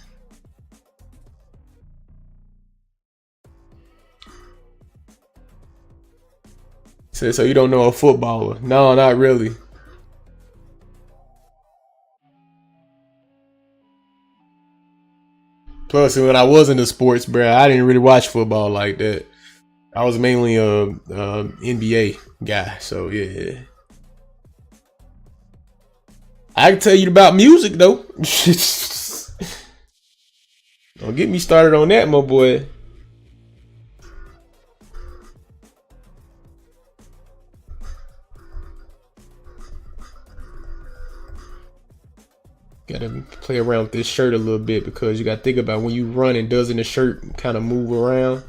So you don't know a footballer? No, not really. Plus, when I was into sports, bro, I didn't really watch football like that. I was mainly a NBA guy, so yeah. I can tell you about music though. Don't get me started on that, my boy. Gotta play around with this shirt a little bit because you gotta think about when you run and doesn't the shirt kind of move around.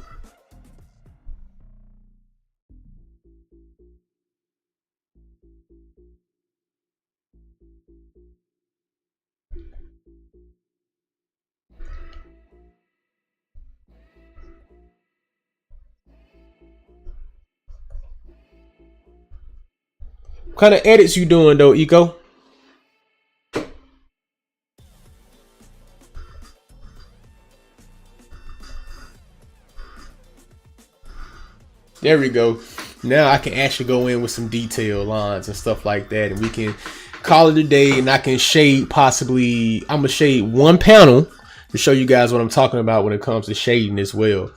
What kind of edits you doing though, Eco? There we go. Now I can actually go in with some detail lines and stuff like that, and we can call it a day. And I can shade possibly. I'm gonna shade one panel to show you guys what I'm talking about when it comes to shading as well.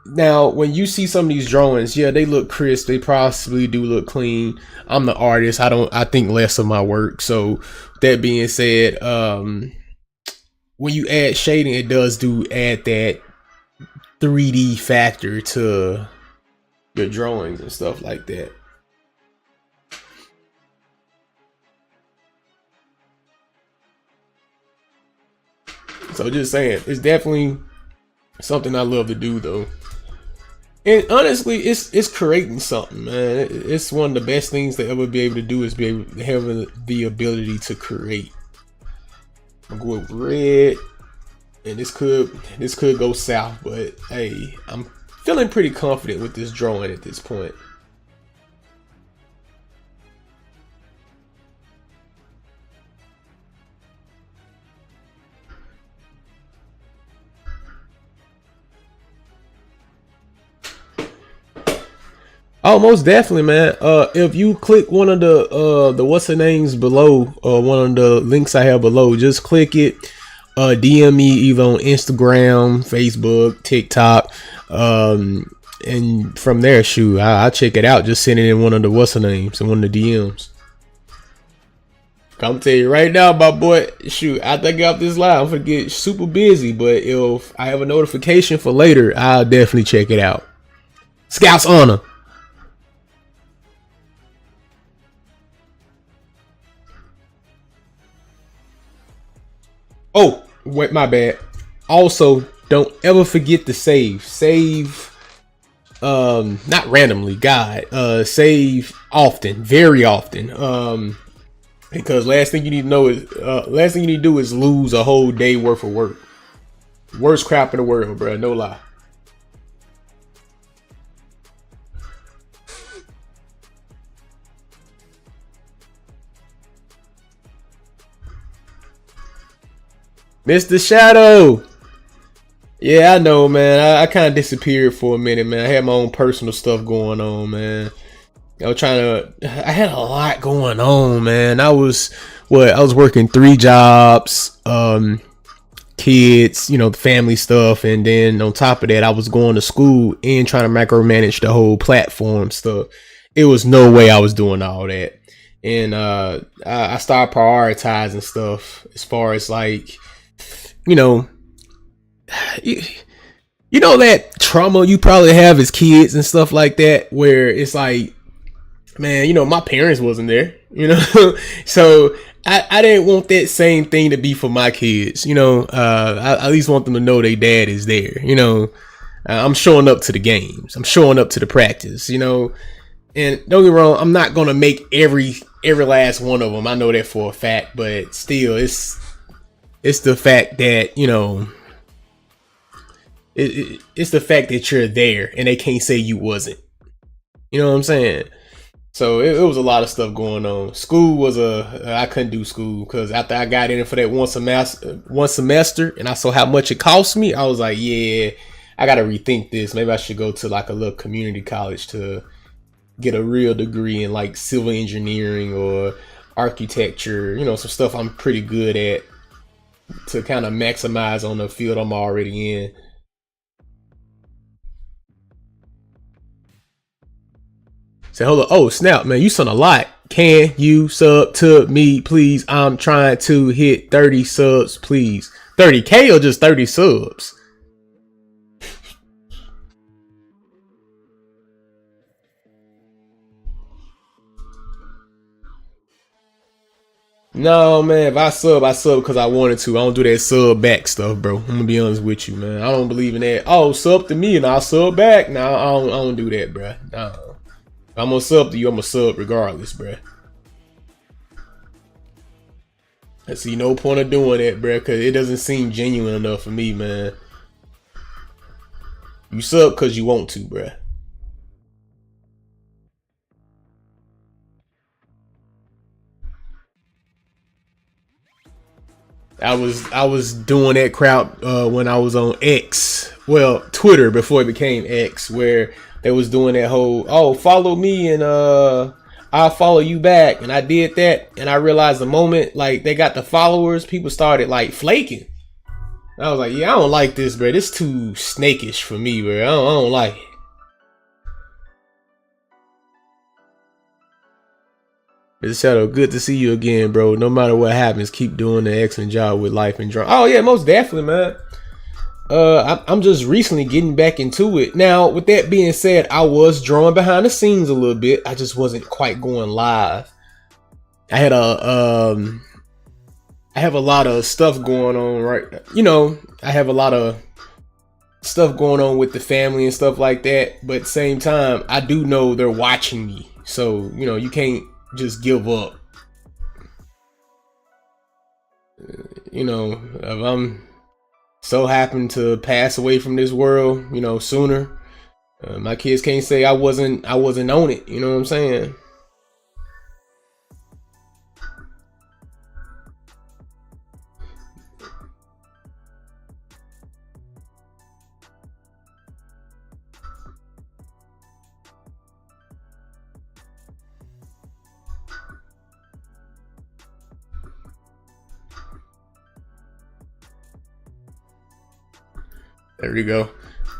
Now, when you see some of these drawings, yeah, they look crisp. They possibly do look clean. I'm the artist. I think less of my work. So that being said, when you add shading, it does add that 3D factor to your drawings and stuff like that. So just saying, it's definitely something I love to do though. And honestly, it's creating something, man. It's one of the best things to ever be able to do is be able to have the ability to create. I'll go with red, and this could go south, but hey, I'm feeling pretty confident with this drawing at this point. Oh, most definitely, man. If you click one of the what's the names below, one of the links I have below, just click it. DM me either on Instagram, Facebook, TikTok, and from there, shoot, I'll check it out. Just send it in one of the what's the names and one of the DMs. I'm tell you right now, my boy. Shoot, after I get off this live, I'm gonna get super busy. But if I have a notification for later, I'll definitely check it out. Scouts Honor. wait, my bad. Also, don't ever forget to save. Not randomly, God. Save often, very often. Because last thing you need to know is last thing you need to do is lose a whole day worth of work. Worst crap in the world, bro. No lie. Mr. Shadow. Yeah, I know, man. I kind of disappeared for a minute, man. I had my own personal stuff going on, man. I had a lot going on, man. I was working 3 jobs, kids, the family stuff. And then on top of that, I was going to school and trying to micromanage the whole platform stuff. It was no way I was doing all that. And, I started prioritizing stuff as far as like, you know that trauma you probably have as kids and stuff like that, where it's like, man, my parents wasn't there, so I didn't want that same thing to be for my kids. I at least want them to know their dad is there. I'm showing up to the games, I'm showing up to the practice, and don't get me wrong, I'm not gonna make every last one of them, I know that for a fact, but still, it's the fact that, it's the fact that you're there and they can't say you wasn't. You know what I'm saying? So it was a lot of stuff going on. School was I couldn't do school because after I got in for that one semester and I saw how much it cost me, I was like, yeah, I got to rethink this. Maybe I should go to like a little community college to get a real degree in like civil engineering or architecture, some stuff I'm pretty good at, to kind of maximize on the field I'm already in. Say, hold on. Oh, snap, man. You son a lot. Can you sub to me, please? I'm trying to hit 30 subs, please. 30K or just 30 subs? No, man. If I sub because I wanted to. I don't do that sub back stuff, bro. I'm gonna be honest with you, man. I don't believe in that. Oh, sub to me and I'll sub back. No, I don't do that, bro. No. If I'm gonna sub to you, I'm gonna sub regardless, bro. I see no point of doing that, bro, because it doesn't seem genuine enough for me, man. You sub because you want to, bro. I was doing that crowd when I was on X, well, Twitter before it became X, where they was doing that whole, oh, follow me and I'll follow you back, and I did that, and I realized the moment like they got the followers, people started like flaking. I was like, yeah, I don't like this, bro. This too snakish for me, bro. I don't like it. Mr. Shadow, good to see you again, bro. No matter what happens, keep doing the excellent job with life and drawing. Oh yeah, most definitely, man. I'm just recently getting back into it. Now, with that being said, I was drawing behind the scenes a little bit. I just wasn't quite going live. I had I have a lot of stuff going on, right? I have a lot of stuff going on with the family and stuff like that. But at the same time, I do know they're watching me. So, you can't just give up. If I'm so happen to pass away from this world, sooner, my kids can't say I wasn't on it. You know what I'm saying? There we go.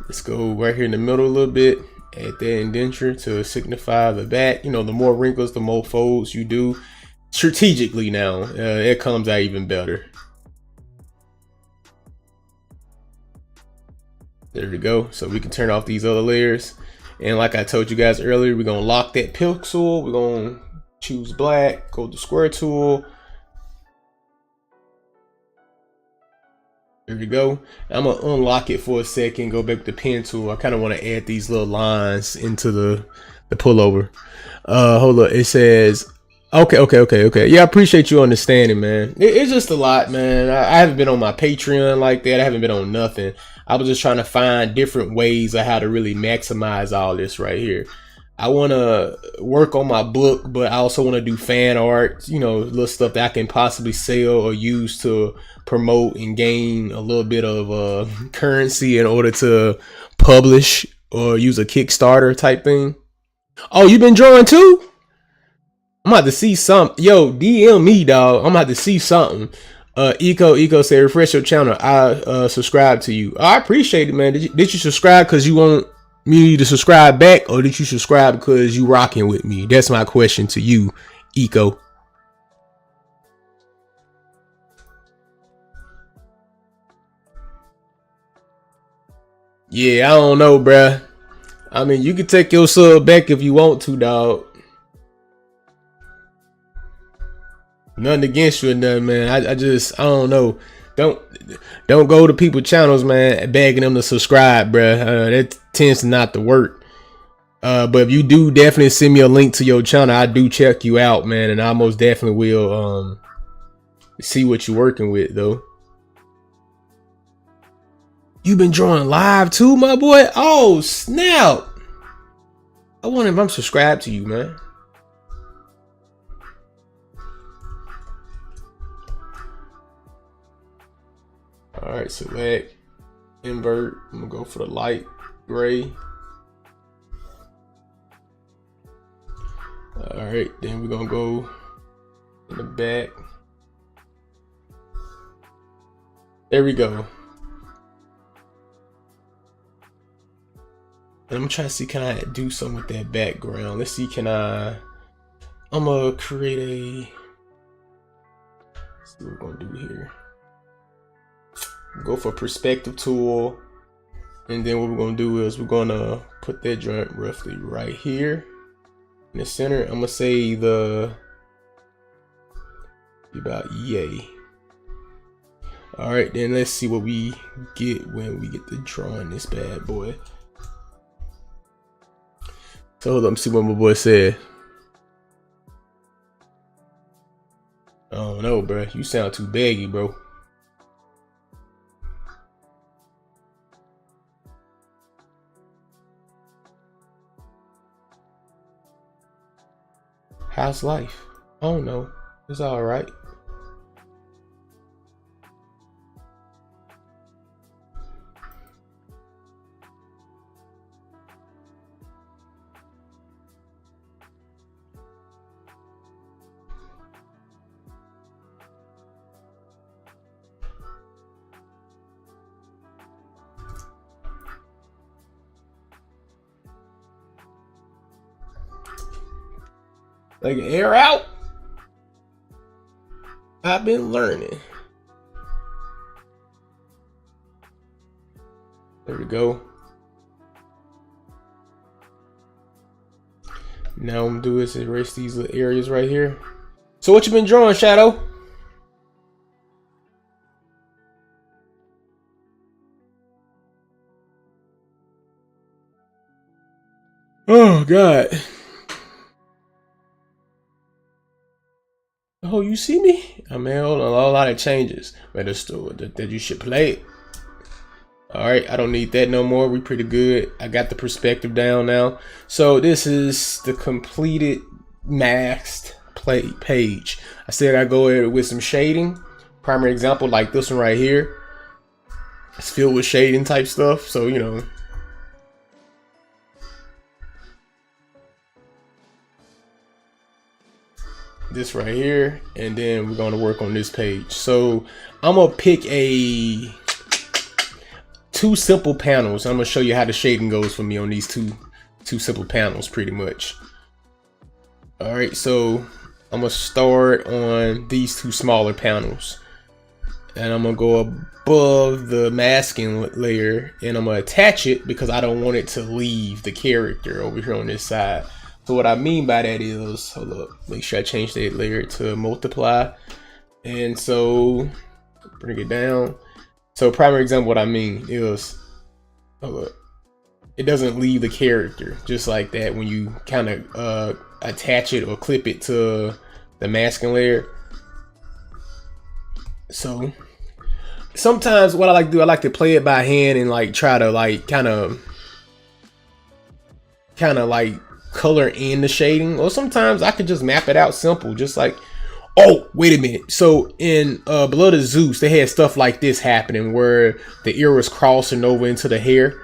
Let's go right here in the middle a little bit. Add that indenture to signify the back. The more wrinkles, the more folds you do strategically now. It comes out even better. There we go. So we can turn off these other layers. And like I told you guys earlier, we're going to lock that pixel. We're going to choose black, go to square tool. There we go. I'm gonna unlock it for a second, go back with the pen tool. I kind of want to add these little lines into the pullover. Hold up. It says, okay. Yeah, I appreciate you understanding, man. It's just a lot, man. I haven't been on my Patreon like that. I haven't been on nothing. I was just trying to find different ways of how to really maximize all this right here. I want to work on my book, but I also want to do fan art, you know, little stuff that I can possibly sell or use to promote and gain a little bit of currency in order to publish or use a Kickstarter type thing. Oh, you been drawing too? I'm about to see something. Yo, DM me, dog. I'm about to see something. Eco say refresh your channel. I subscribe to you. I appreciate it, man. Did you subscribe because you want me to subscribe back, or did you subscribe because you rocking with me? That's my question to you, Eco. Yeah, I don't know, bruh. I mean, you can take your sub back if you want to, dog. Nothing against you or nothing, man. I don't know. Don't go to people's channels, man, begging them to subscribe, bruh. That tends to not to work. But if you do, definitely send me a link to your channel. I do check you out, man, and I most definitely will see what you're working with, though. You been drawing live too, my boy? Oh, snap. I wonder if I'm subscribed to you, man. All right, select, invert. I'm gonna go for the light gray. All right, then we're gonna go in the back. There we go. And I'm trying to see, can I do something with that background? Let's see, can I'm gonna create a, let's see what we're gonna do here. Go for perspective tool, and then what we're gonna do is we're gonna put that joint roughly right here in the center. I'm gonna say about yay. All right, then let's see what we get when we get to drawing this bad boy. So hold up, let me see what my boy said. I don't know, bro. You sound too baggy, bro. How's life? I don't know. It's all right. Like air out. I've been learning. There we go. Now what I'm gonna do is erase these little areas right here. So what you been drawing, Shadow? Oh God. Oh, you see me? I mean, hold on, a lot of changes. But it's still that you should play it. All right, I don't need that no more. We pretty good. I got the perspective down now. So this is the completed masked play page. I still gotta go in with some shading. Primary example like this one right here. It's filled with shading type stuff. So, you know. This right here, and then we're going to work on this page. So I'm gonna pick two simple panels. I'm gonna show you how the shading goes for me on these two simple panels pretty much. All right, so I'm gonna start on these two smaller panels, and I'm gonna go above the masking layer, and I'm gonna attach it because I don't want it to leave the character over here on this side. So what I mean by that is, hold up, make sure I change that layer to multiply. And so bring it down. So primary example, what I mean is, oh look, it doesn't leave the character just like that when you kind of attach it or clip it to the masking layer. So sometimes what I like to do, I like to play it by hand and like try to like kind of like color in the shading, or sometimes I could just map it out simple, just like, oh wait a minute, so in Blood of Zeus they had stuff like this happening where the ear was crossing over into the hair,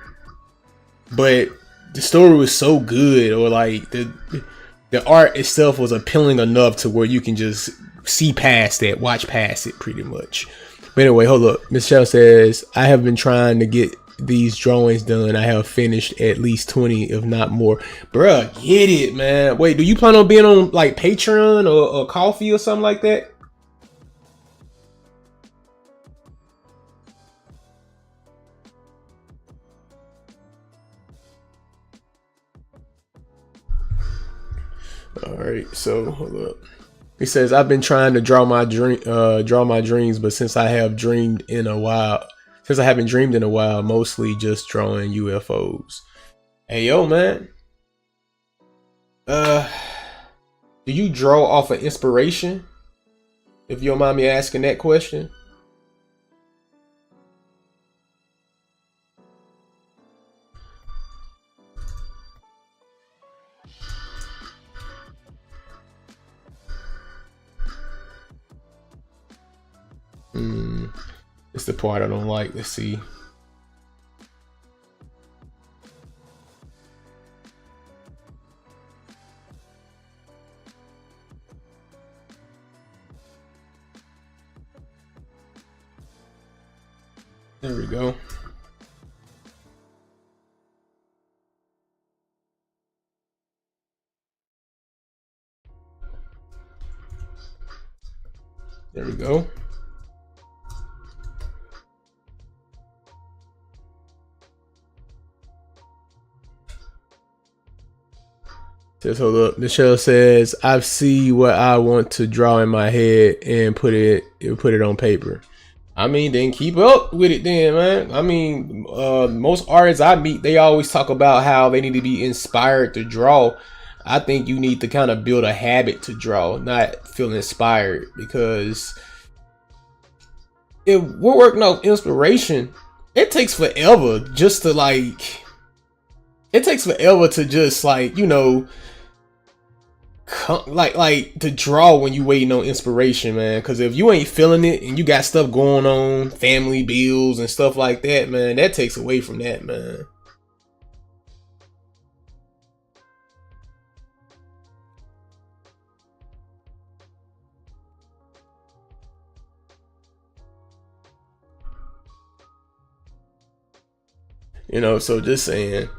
but the story was so good, or like the art itself was appealing enough to where you can just see past that, watch past it pretty much. But anyway, hold up. Michelle says, I have been trying to get these drawings done. I have finished at least 20, if not more. Bruh, get it, man. Wait, do you plan on being on like Patreon or Coffee or something like that? All right, so hold up. He says, I've been trying to draw my dreams, but since I haven't dreamed in a while, mostly just drawing UFOs. Hey, yo, man. Do you draw off of inspiration? If you don't mind me asking that question. It's the part I don't like. Let's see. There we go. There we go. Just hold up. Michelle says, I see what I want to draw in my head and put it on paper. I mean, then keep up with it then, man. I mean, most artists I meet, they always talk about how they need to be inspired to draw. I think you need to kind of build a habit to draw, not feel inspired, because if we're working off inspiration, it takes forever just to like, you know, like to draw when you waiting on inspiration, man. Because if you ain't feeling it and you got stuff going on, family bills and stuff like that, man, that takes away from that, man. You know, so just saying.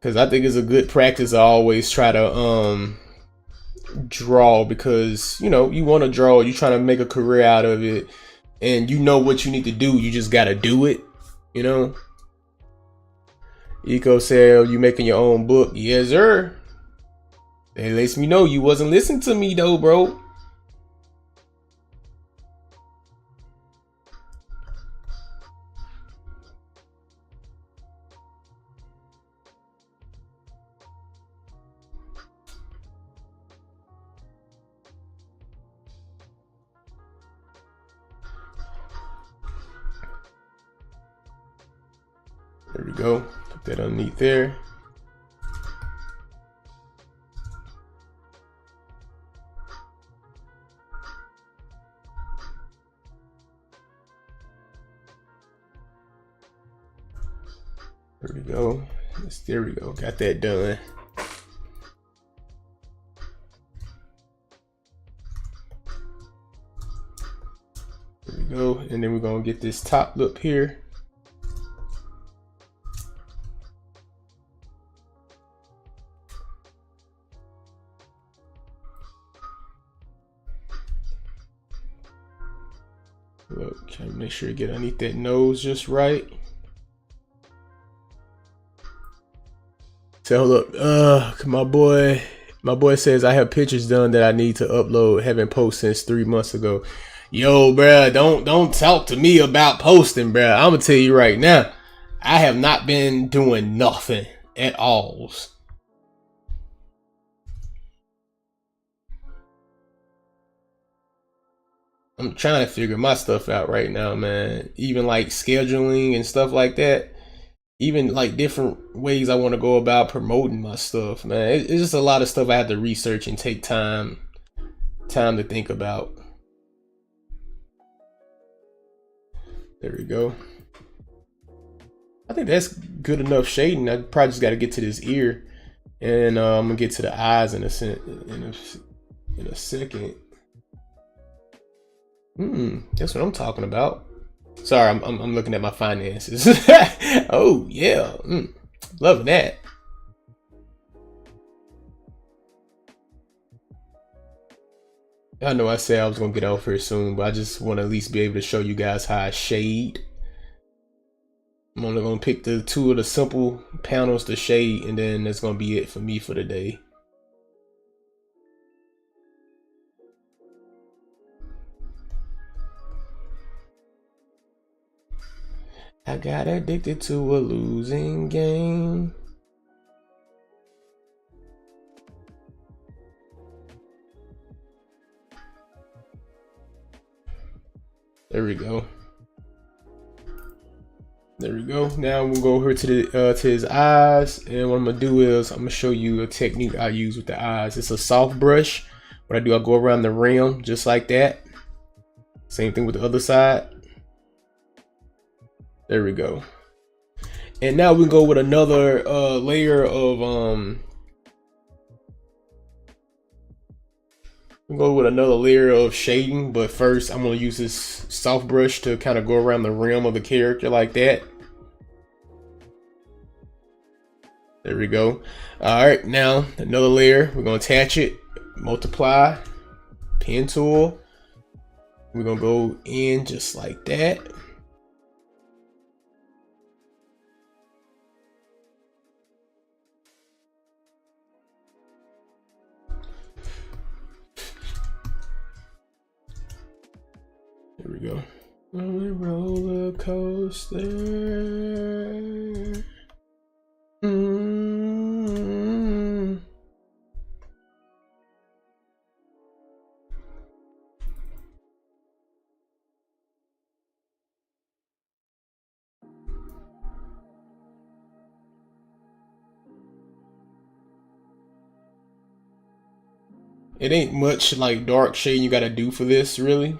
Because I think it's a good practice to always try to draw, because, you know, you want to draw, you're trying to make a career out of it, and you know what you need to do, you just got to do it, you know. Eco said, you making your own book? Yes, sir. It lets me know you wasn't listening to me though, bro. There we go. Put that underneath there. There we go. There we go. Got that done. There we go. And then we're gonna get this top lip here. Look, trying to make sure you get underneath that nose just right. So look, my boy says I have pictures done that I need to upload. Haven't posted since 3 months ago. Yo, bruh, don't talk to me about posting, bruh. I'm gonna tell you right now, I have not been doing nothing at all. I'm trying to figure my stuff out right now, man. Even like scheduling and stuff like that. Even like different ways I want to go about promoting my stuff, man. It's just a lot of stuff I have to research and take time to think about. There we go. I think that's good enough shading. I probably just got to get to this ear, and I'm gonna get to the eyes in a second. That's what I'm talking about. Sorry, I'm looking at my finances. Oh yeah, loving that. I know I said I was gonna get out here soon, but I just want to at least be able to show you guys how I shade. I'm only gonna pick the two of the simple panels to shade, and then that's gonna be it for me for the day. I got addicted to a losing game. There we go. There we go. Now we'll go over to the to his eyes, and what I'm gonna do is I'm gonna show you a technique I use with the eyes. It's a soft brush. What I do, I go around the rim just like that. Same thing with the other side. There we go. And now we go with another layer of shading, but first I'm gonna use this soft brush to kind of go around the rim of the character like that. There we go. All right, now another layer. We're gonna attach it, multiply, pen tool. We're gonna go in just like that. There we go. On a roller coaster. It ain't much like dark shading you gotta do for this, really.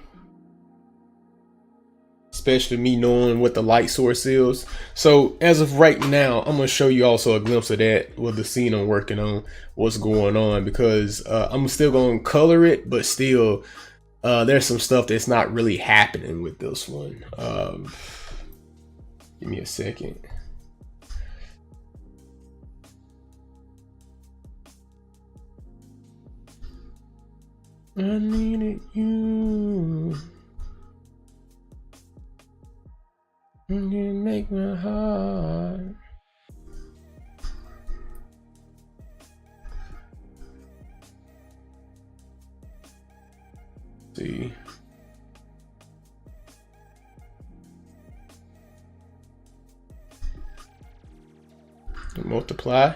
Especially me knowing what the light source is. So as of right now, I'm gonna show you also a glimpse of that with the scene I'm working on, what's going on, because I'm still gonna color it, but still there's some stuff that's not really happening with this one. Give me a second. I needed you. You make my heart. See. Multiply.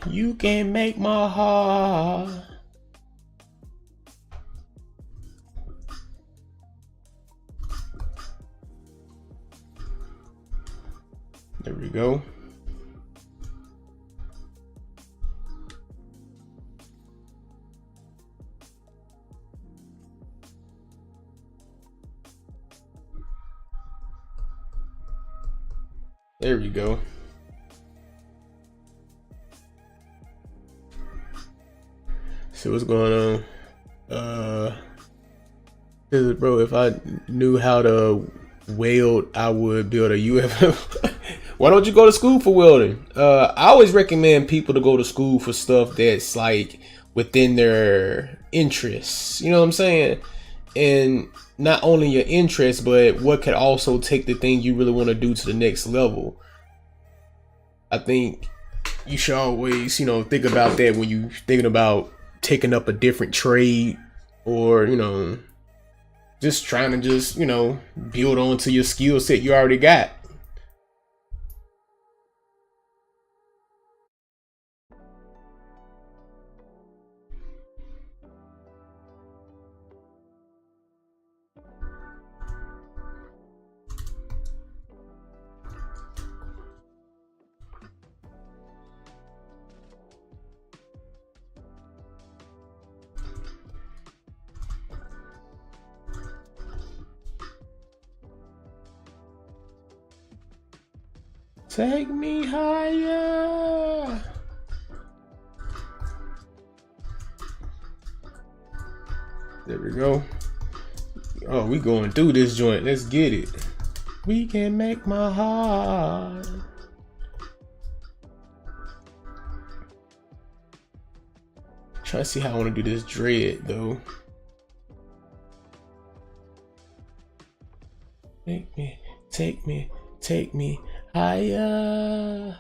You can make my heart. There we go. There we go. See what's going on. Bro, if I knew how to weld, I would build a UFO. Why don't you go to school for welding? I always recommend people to go to school for stuff that's like within their interests. You know what I'm saying? And not only your interests, but what could also take the thing you really want to do to the next level. I think you should always, you know, think about that when you thinking about taking up a different trade, or, you know, just trying to just, you know, build onto your skill set you already got. Take me higher. There we go. Oh, we going through this joint. Let's get it. We can make my heart. Trying to see how I want to do this dread though. Take me, take me, take me higher.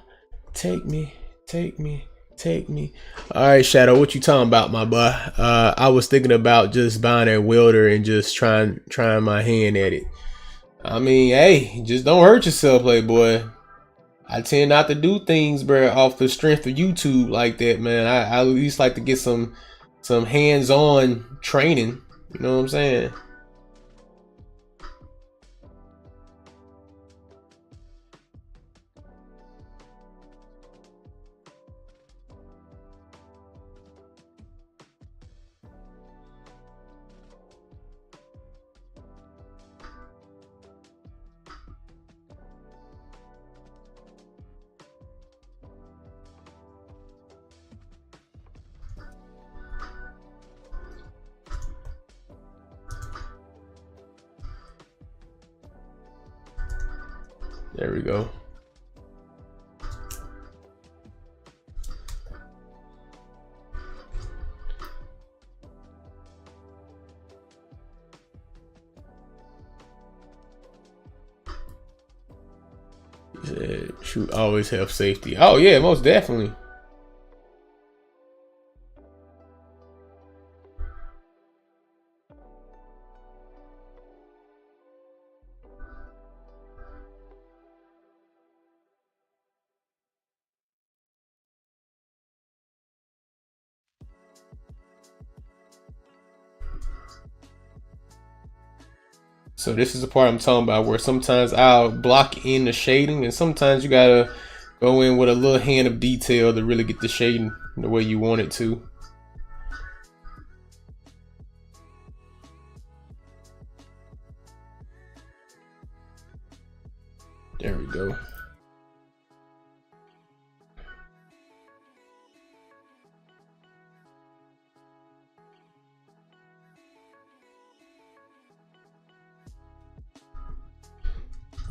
Take me, take me, take me. All right, Shadow, what you talking about, my boy? I was thinking about just buying a welder and just trying my hand at it. I mean, hey, just don't hurt yourself, Playboy. I tend not to do things, bro, off the strength of YouTube like that, man. I at least like to get some hands-on training. You know what I'm saying? There we go. He said, shoot, always have safety. Oh yeah, most definitely. So this is the part I'm talking about, where sometimes I'll block in the shading, and sometimes you gotta go in with a little hand of detail to really get the shading the way you want it to. There we go.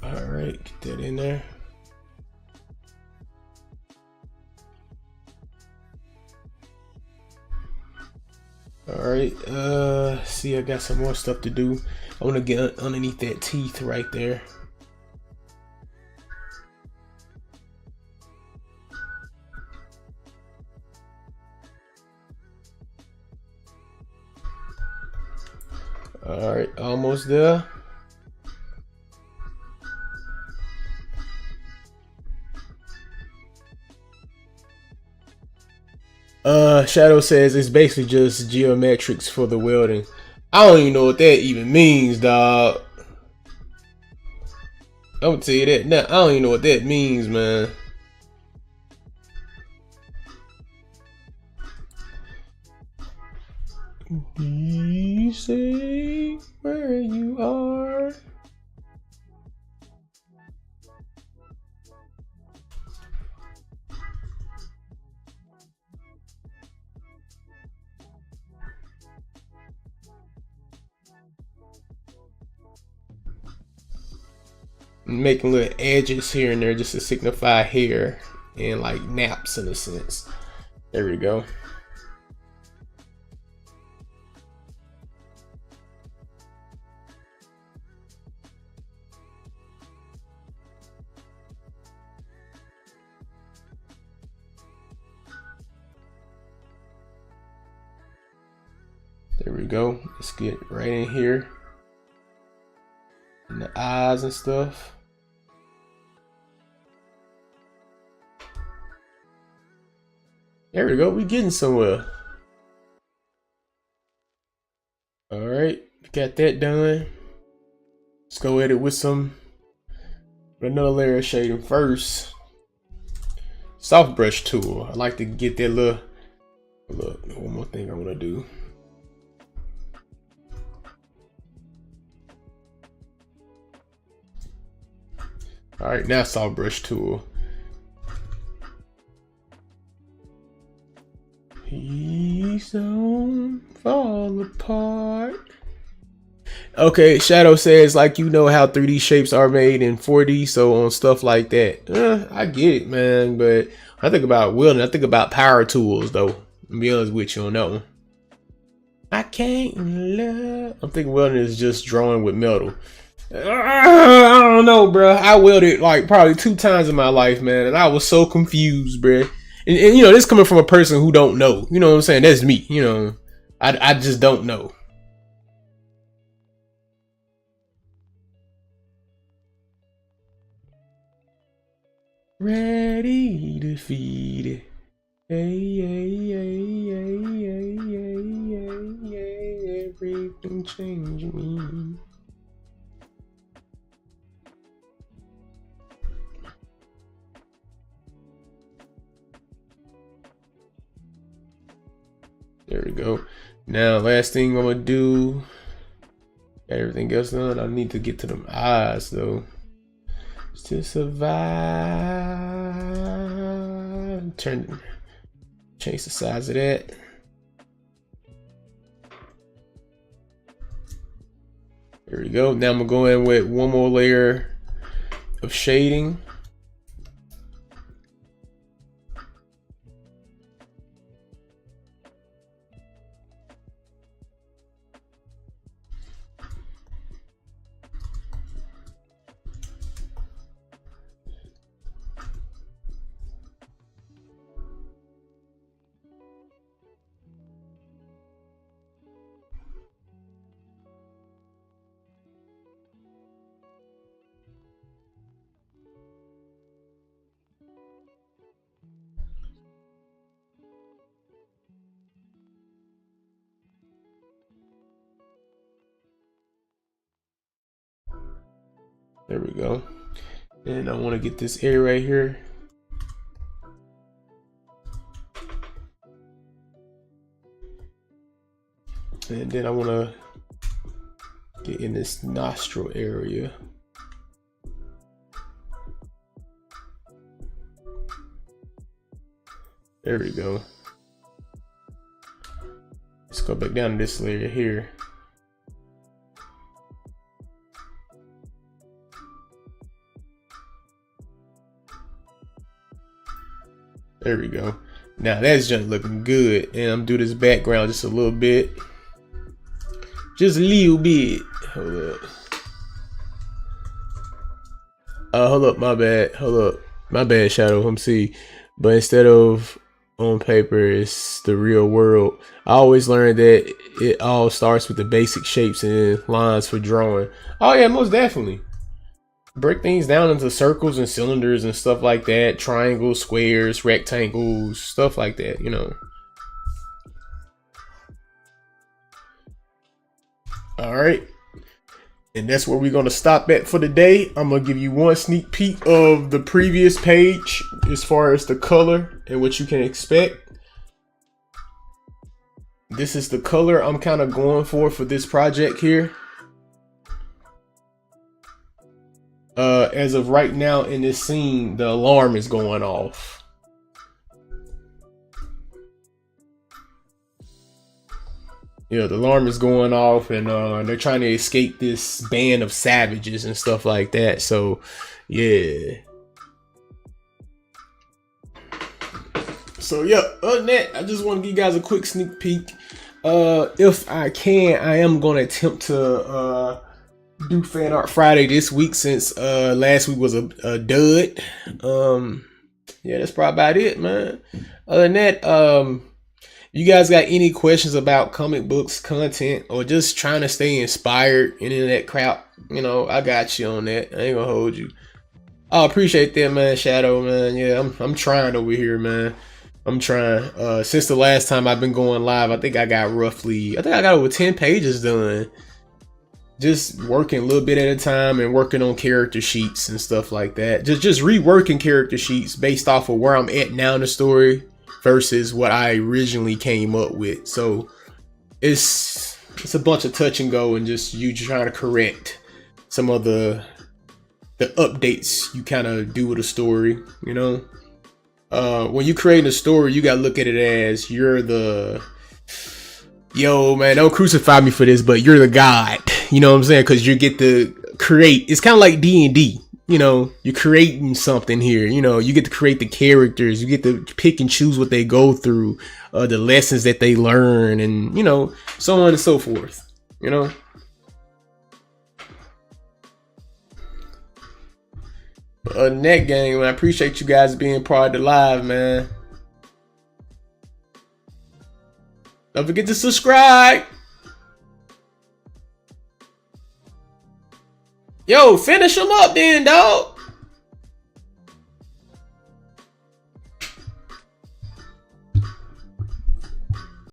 All right, get that in there. All right, see, I got some more stuff to do. I want to get underneath that teeth right there. All right, almost there. Shadow says it's basically just geometrics for the welding. I don't even know what that even means, dog. I'm gonna tell you that now. I don't even know what that means, man. You say where you are. Making little edges here and there just to signify hair and like naps in a sense. There we go. go. Let's get right in here. And the eyes and stuff. There we go. We getting somewhere. All right, got that done. Let's go at it with another layer of shading first. Soft brush tool. I like to get that little. Look, one more thing I want to do. All right, now soft brush tool. Please don't fall apart. Okay, Shadow says, like, you know how 3D shapes are made in 4D, so on stuff like that. I get it, man, but I think about welding. I think about power tools, though. I'll be honest with you on that one. I can't love. I'm thinking welding is just drawing with metal. I don't know, bro. I welded like probably 2 times in my life, man, and I was so confused, bro. And you know, this coming from a person who don't know. You know what I'm saying? That's me. You know, I just don't know. Ready to feed it. Hey, hey, hey, hey, hey, hey, hey, hey, everything changed me. There we go. Now, last thing I'm gonna do. Got everything else done. I need to get to them eyes though. To survive. Change the size of that. There we go. Now I'm gonna go in with one more layer of shading. There we go. And I want to get this area right here. And then I want to get in this nostril area. There we go. Let's go back down to this layer here. There we go. Now that's just looking good. And I'm do this background just a little bit. Just a little bit. Hold up. Hold up, my bad. Hold up. My bad, Shadow. I'm see. But instead of on paper, it's the real world. I always learned that it all starts with the basic shapes and lines for drawing. Oh yeah, most definitely. Break things down into circles and cylinders and stuff like that. Triangles, squares, rectangles, stuff like that, you know. All right. And that's where we're going to stop at for the day. I'm going to give you one sneak peek of the previous page as far as the color and what you can expect. This is the color I'm kind of going for this project here. As of right now in this scene, the alarm is going off. Yeah, the alarm is going off, and they're trying to escape this band of savages and stuff like that. So, yeah. So, yeah, other than that, I just want to give you guys a quick sneak peek. If I can, I am going to attempt to do Fan Art Friday this week, since last week was a dud. Yeah, that's probably about it, man. Other than that, You guys got any questions about comic books content or just trying to stay inspired and in that crowd, you know, I got you on that. I ain't gonna hold you. I appreciate that, man. Shadow, man. Yeah, I'm trying over here, man. I'm trying. Since the last time I've been going live, I think I got over 10 pages done. Just working a little bit at a time and working on character sheets and stuff like that. Just reworking character sheets based off of where I'm at now in the story versus what I originally came up with. So it's a bunch of touch and go and just you trying to correct some of the updates you kind of do with a story, you know. When you create a story, you gotta look at it as you're the yo, man, don't crucify me for this, but you're the god, you know what I'm saying? Because you get to create. It's kind of like D&D, you know. You're creating something here, you know. You get to create the characters, you get to pick and choose what they go through, the lessons that they learn, and you know, so on and so forth, you know. Net gang, man, I appreciate you guys being part of the live, man. Don't forget to subscribe. Yo, finish them up then, dog.